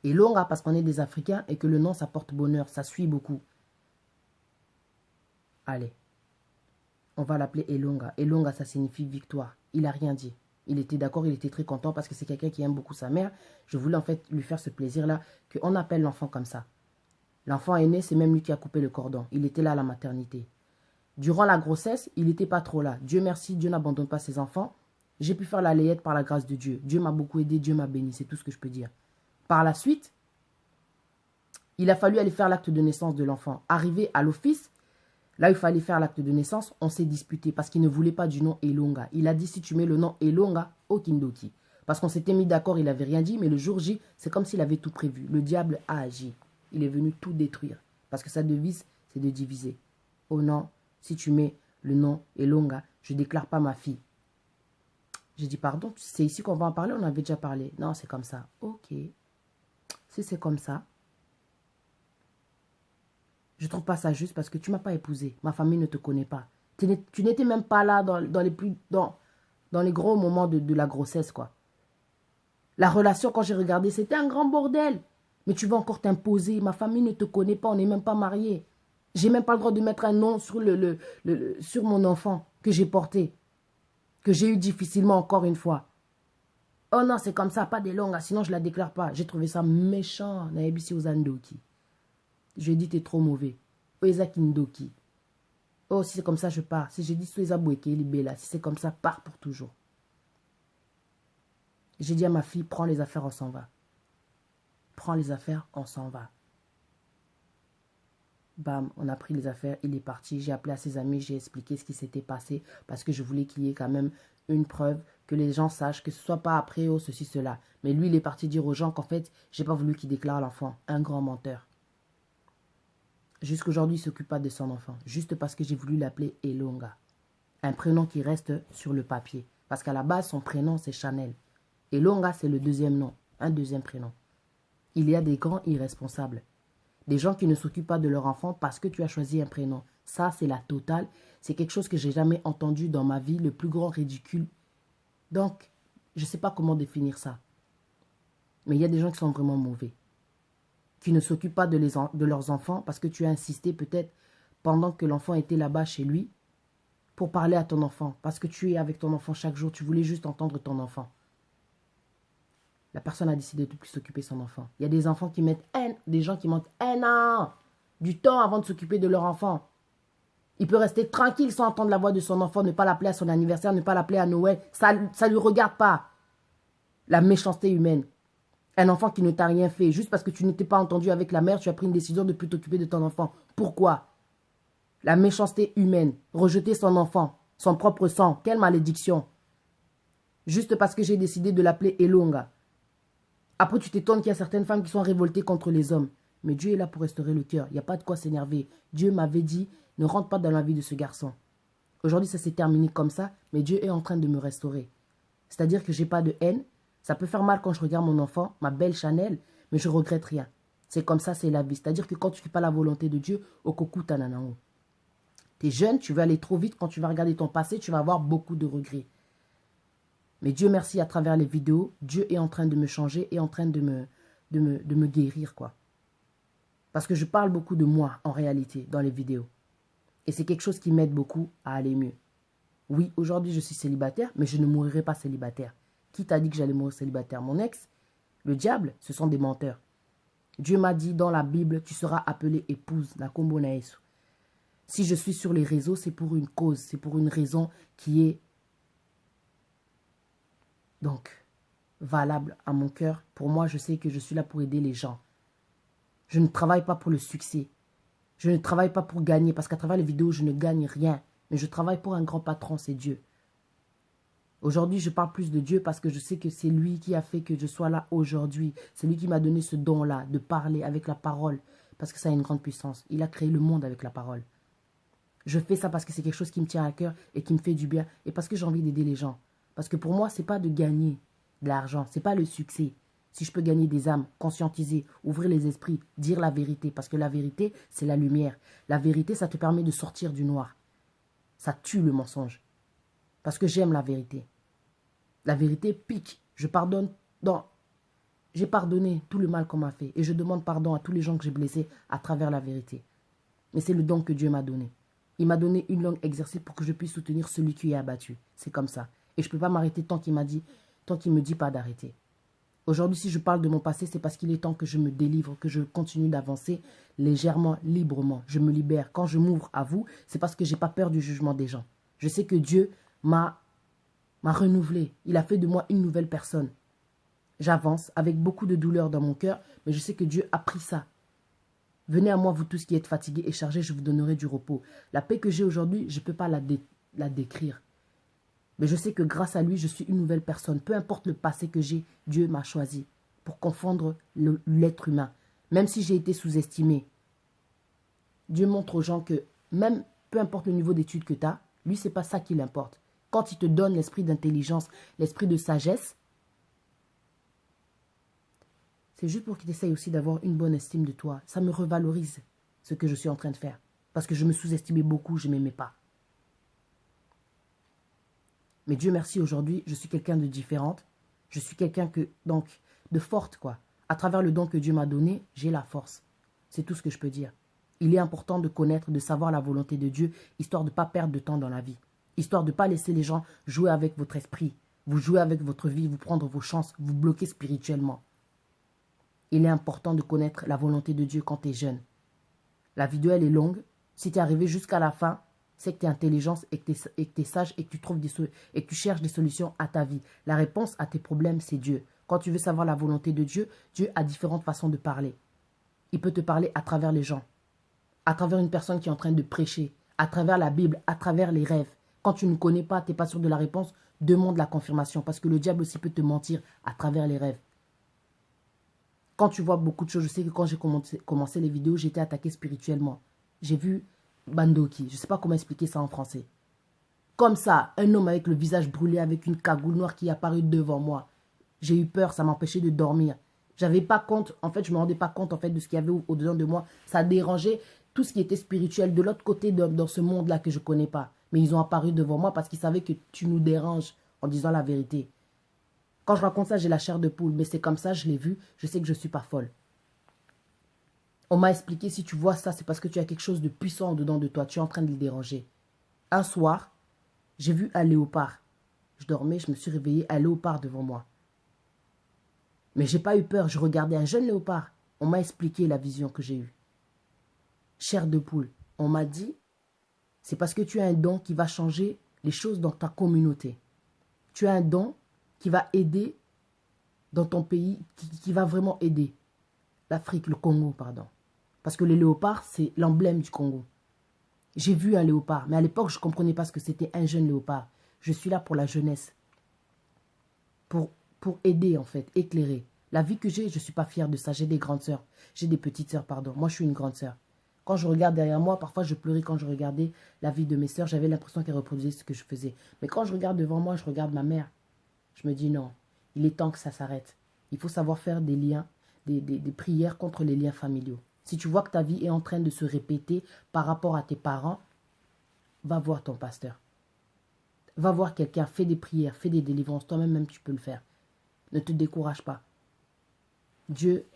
Et Longa, parce qu'on est des Africains et que le nom, ça porte bonheur. Ça suit beaucoup. Allez. On va l'appeler Elonga. Elonga, ça signifie victoire. Il n'a rien dit. Il était d'accord, il était très content parce que c'est quelqu'un qui aime beaucoup sa mère. Je voulais en fait lui faire ce plaisir-là, qu'on appelle l'enfant comme ça. L'enfant est né, c'est même lui qui a coupé le cordon. Il était là à la maternité. Durant la grossesse, il n'était pas trop là. Dieu merci, Dieu n'abandonne pas ses enfants. J'ai pu faire la layette par la grâce de Dieu. Dieu m'a beaucoup aidé, Dieu m'a béni, c'est tout ce que je peux dire. Par la suite, il a fallu aller faire l'acte de naissance de l'enfant. Arrivé à l'office, là, il fallait faire l'acte de naissance. On s'est disputé parce qu'il ne voulait pas du nom Elonga. Il a dit, si tu mets le nom Elonga, Okindoki. Parce qu'on s'était mis d'accord, il n'avait rien dit, mais le jour J, c'est comme s'il avait tout prévu. Le diable a agi. Il est venu tout détruire. Parce que sa devise, c'est de diviser. Oh non, si tu mets le nom Elonga, je ne déclare pas ma fille. J'ai dit, pardon, c'est ici qu'on va en parler, on avait déjà parlé. Non, c'est comme ça. Ok. Si c'est comme ça, je ne trouve pas ça juste parce que tu ne m'as pas épousé. Ma famille ne te connaît pas. Tu n'étais même pas là dans les gros moments de la grossesse, quoi. La relation, quand j'ai regardé, c'était un grand bordel. Mais tu vas encore t'imposer. Ma famille ne te connaît pas, on n'est même pas mariés. J'ai même pas le droit de mettre un nom sur, sur mon enfant que j'ai porté. Que j'ai eu difficilement encore une fois. Oh non, c'est comme ça, pas des longues, sinon je la déclare pas. J'ai trouvé ça méchant. Naebisi Ozandoki. Je lui ai dit, t'es trop mauvais. Oezakindoki. Oh, si c'est comme ça, je pars. Si j'ai dit sous les abouékés, libé là, si c'est comme ça, pars pour toujours. J'ai dit à ma fille, prends les affaires, on s'en va. Prends les affaires, on s'en va. Bam, on a pris les affaires, il est parti. J'ai appelé à ses amis, j'ai expliqué ce qui s'était passé parce que je voulais qu'il y ait quand même une preuve, que les gens sachent, que ce soit pas après, oh, ceci, cela. Mais lui, il est parti dire aux gens qu'en fait, j'ai pas voulu qu'il déclare l'enfant. Un grand menteur. Jusqu'aujourd'hui, il ne s'occupe pas de son enfant. Juste parce que j'ai voulu l'appeler Elonga. Un prénom qui reste sur le papier. Parce qu'à la base, son prénom, c'est Chanel. Elonga, c'est le deuxième nom. Un deuxième prénom. Il y a des grands irresponsables. Des gens qui ne s'occupent pas de leur enfant parce que tu as choisi un prénom. Ça, c'est la totale. C'est quelque chose que j'ai jamais entendu dans ma vie. Le plus grand ridicule. Donc, je ne sais pas comment définir ça. Mais il y a des gens qui sont vraiment mauvais. Qui ne s'occupent pas de leurs enfants parce que tu as insisté peut-être pendant que l'enfant était là-bas chez lui pour parler à ton enfant. Parce que tu es avec ton enfant chaque jour. Tu voulais juste entendre ton enfant. La personne a décidé de ne plus s'occuper de son enfant. Il y a des enfants qui mettent des gens qui mettent un an, du temps avant de s'occuper de leur enfant. Il peut rester tranquille sans entendre la voix de son enfant, ne pas l'appeler à son anniversaire, ne pas l'appeler à Noël. Ça ne lui regarde pas. La méchanceté humaine. Un enfant qui ne t'a rien fait. Juste parce que tu n'étais pas entendu avec la mère, tu as pris une décision de ne plus t'occuper de ton enfant. Pourquoi? La méchanceté humaine. Rejeter son enfant, son propre sang. Quelle malédiction. Juste parce que j'ai décidé de l'appeler Elonga. Après, tu t'étonnes qu'il y a certaines femmes qui sont révoltées contre les hommes. Mais Dieu est là pour restaurer le cœur. Il n'y a pas de quoi s'énerver. Dieu m'avait dit, ne rentre pas dans la vie de ce garçon. Aujourd'hui, ça s'est terminé comme ça, mais Dieu est en train de me restaurer. C'est-à-dire que je n'ai pas de haine. Ça peut faire mal quand je regarde mon enfant, ma belle Chanel, mais je ne regrette rien. C'est comme ça, c'est la vie. C'est-à-dire que quand tu ne fais pas la volonté de Dieu, au coco tananao. Tu es jeune, tu veux aller trop vite. Quand tu vas regarder ton passé, tu vas avoir beaucoup de regrets. Mais Dieu merci, à travers les vidéos, Dieu est en train de me changer et en train de me guérir, quoi. Parce que je parle beaucoup de moi, en réalité, dans les vidéos. Et c'est quelque chose qui m'aide beaucoup à aller mieux. Oui, aujourd'hui, je suis célibataire, mais je ne mourrai pas célibataire. Qui t'a dit que j'allais mourir célibataire? Mon ex? Le diable? Ce sont des menteurs. Dieu m'a dit dans la Bible, tu seras appelée épouse, la kombo na Yesu. Si je suis sur les réseaux, c'est pour une cause, c'est pour une raison qui est donc valable à mon cœur. Pour moi, je sais que je suis là pour aider les gens. Je ne travaille pas pour le succès. Je ne travaille pas pour gagner, parce qu'à travers les vidéos, je ne gagne rien. Mais je travaille pour un grand patron, c'est Dieu. Aujourd'hui, je parle plus de Dieu parce que je sais que c'est lui qui a fait que je sois là aujourd'hui. C'est lui qui m'a donné ce don-là, de parler avec la parole, parce que ça a une grande puissance. Il a créé le monde avec la parole. Je fais ça parce que c'est quelque chose qui me tient à cœur et qui me fait du bien, et parce que j'ai envie d'aider les gens. Parce que pour moi, ce n'est pas de gagner de l'argent, ce n'est pas le succès. Si je peux gagner des âmes, conscientiser, ouvrir les esprits, dire la vérité, parce que la vérité, c'est la lumière. La vérité, ça te permet de sortir du noir. Ça tue le mensonge. Parce que j'aime la vérité. La vérité pique. Je pardonne. Non. J'ai pardonné tout le mal qu'on m'a fait. Et je demande pardon à tous les gens que j'ai blessés à travers la vérité. Mais c'est le don que Dieu m'a donné. Il m'a donné une langue exercée pour que je puisse soutenir celui qui est abattu. C'est comme ça. Et je ne peux pas m'arrêter tant qu'il me dit pas d'arrêter. Aujourd'hui, si je parle de mon passé, c'est parce qu'il est temps que je me délivre, que je continue d'avancer légèrement, librement. Je me libère. Quand je m'ouvre à vous, c'est parce que je n'ai pas peur du jugement des gens. Je sais que Dieu m'a renouvelé. Il a fait de moi une nouvelle personne. J'avance avec beaucoup de douleur dans mon cœur, mais je sais que Dieu a pris ça. Venez à moi, vous tous qui êtes fatigués et chargés, je vous donnerai du repos. La paix que j'ai aujourd'hui, je ne peux pas la décrire. Mais je sais que grâce à lui, je suis une nouvelle personne. Peu importe le passé que j'ai, Dieu m'a choisi pour confondre l'être humain. Même si j'ai été sous-estimé, Dieu montre aux gens que même peu importe le niveau d'études que tu as, lui, ce n'est pas ça qui l'importe. Quand il te donne l'esprit d'intelligence, l'esprit de sagesse, c'est juste pour qu'il essaye aussi d'avoir une bonne estime de toi. Ça me revalorise ce que je suis en train de faire. Parce que je me sous-estimais beaucoup, je ne m'aimais pas. Mais Dieu merci, aujourd'hui, je suis quelqu'un de différente. Je suis quelqu'un de forte, quoi. À travers le don que Dieu m'a donné, j'ai la force. C'est tout ce que je peux dire. Il est important de connaître, de savoir la volonté de Dieu, histoire de ne pas perdre de temps dans la vie. Histoire de ne pas laisser les gens jouer avec votre esprit. Vous jouez avec votre vie, vous prendre vos chances, vous bloquer spirituellement. Il est important de connaître la volonté de Dieu quand tu es jeune. La vidéo, elle est longue. Si tu es arrivé jusqu'à la fin, c'est que tu es intelligent et que tu es sage et que et que tu cherches des solutions à ta vie. La réponse à tes problèmes, c'est Dieu. Quand tu veux savoir la volonté de Dieu, Dieu a différentes façons de parler. Il peut te parler à travers les gens, à travers une personne qui est en train de prêcher, à travers la Bible, à travers les rêves. Quand tu ne connais pas, tu n'es pas sûr de la réponse, demande la confirmation. Parce que le diable aussi peut te mentir à travers les rêves. Quand tu vois beaucoup de choses, je sais que quand j'ai commencé les vidéos, j'étais attaqué spirituellement. J'ai vu Bandoki, je ne sais pas comment expliquer ça en français. Comme ça, un homme avec le visage brûlé, avec une cagoule noire qui est apparue devant moi. J'ai eu peur, ça m'empêchait de dormir. J'avais pas compte, en fait, je ne me rendais pas compte en fait, de ce qu'il y avait au-dedans de moi. Ça dérangeait tout ce qui était spirituel de l'autre côté dans ce monde-là que je ne connais pas. Mais ils ont apparu devant moi parce qu'ils savaient que tu nous déranges en disant la vérité. Quand je raconte ça, j'ai la chair de poule. Mais c'est comme ça, je l'ai vu, je sais que je ne suis pas folle. On m'a expliqué, si tu vois ça, c'est parce que tu as quelque chose de puissant au-dedans de toi. Tu es en train de le déranger. Un soir, j'ai vu un léopard. Je dormais, je me suis réveillée, un léopard devant moi. Mais je n'ai pas eu peur, je regardais un jeune léopard. On m'a expliqué la vision que j'ai eue. Chair de poule, on m'a dit, c'est parce que tu as un don qui va changer les choses dans ta communauté. Tu as un don qui va aider dans ton pays, qui va vraiment aider. L'Afrique, le Congo, pardon. Parce que le léopard, c'est l'emblème du Congo. J'ai vu un léopard, mais à l'époque, je ne comprenais pas ce que c'était un jeune léopard. Je suis là pour la jeunesse. Pour aider, en fait, éclairer. La vie que j'ai, je ne suis pas fière de ça. J'ai des grandes sœurs. J'ai des petites sœurs, pardon. Moi, je suis une grande sœur. Quand je regarde derrière moi, parfois, je pleurais quand je regardais la vie de mes sœurs. J'avais l'impression qu'elles reproduisaient ce que je faisais. Mais quand je regarde devant moi, je regarde ma mère. Je me dis non, il est temps que ça s'arrête. Il faut savoir faire des liens, des prières contre les liens familiaux. Si tu vois que ta vie est en train de se répéter par rapport à tes parents, va voir ton pasteur. Va voir quelqu'un, fais des prières, fais des délivrances. Toi-même, même, tu peux le faire. Ne te décourage pas. Dieu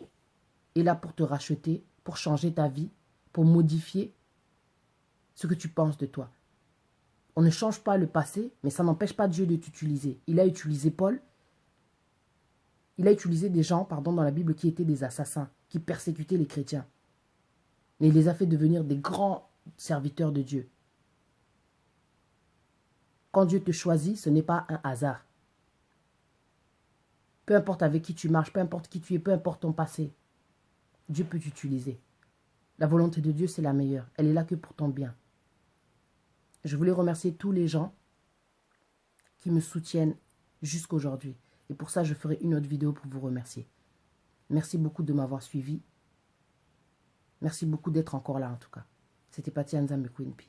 est là pour te racheter, pour changer ta vie, pour modifier ce que tu penses de toi. On ne change pas le passé, mais ça n'empêche pas Dieu de t'utiliser. Il a utilisé Paul. Il a utilisé des gens, pardon, dans la Bible qui étaient des assassins, qui persécutaient les chrétiens. Mais il les a fait devenir des grands serviteurs de Dieu. Quand Dieu te choisit, ce n'est pas un hasard. Peu importe avec qui tu marches, peu importe qui tu es, peu importe ton passé, Dieu peut t'utiliser. La volonté de Dieu, c'est la meilleure. Elle est là que pour ton bien. Je voulais remercier tous les gens qui me soutiennent jusqu'aujourd'hui. Et pour ça, je ferai une autre vidéo pour vous remercier. Merci beaucoup de m'avoir suivi. Merci beaucoup d'être encore là en tout cas. C'était Patty Nzambe Queen P.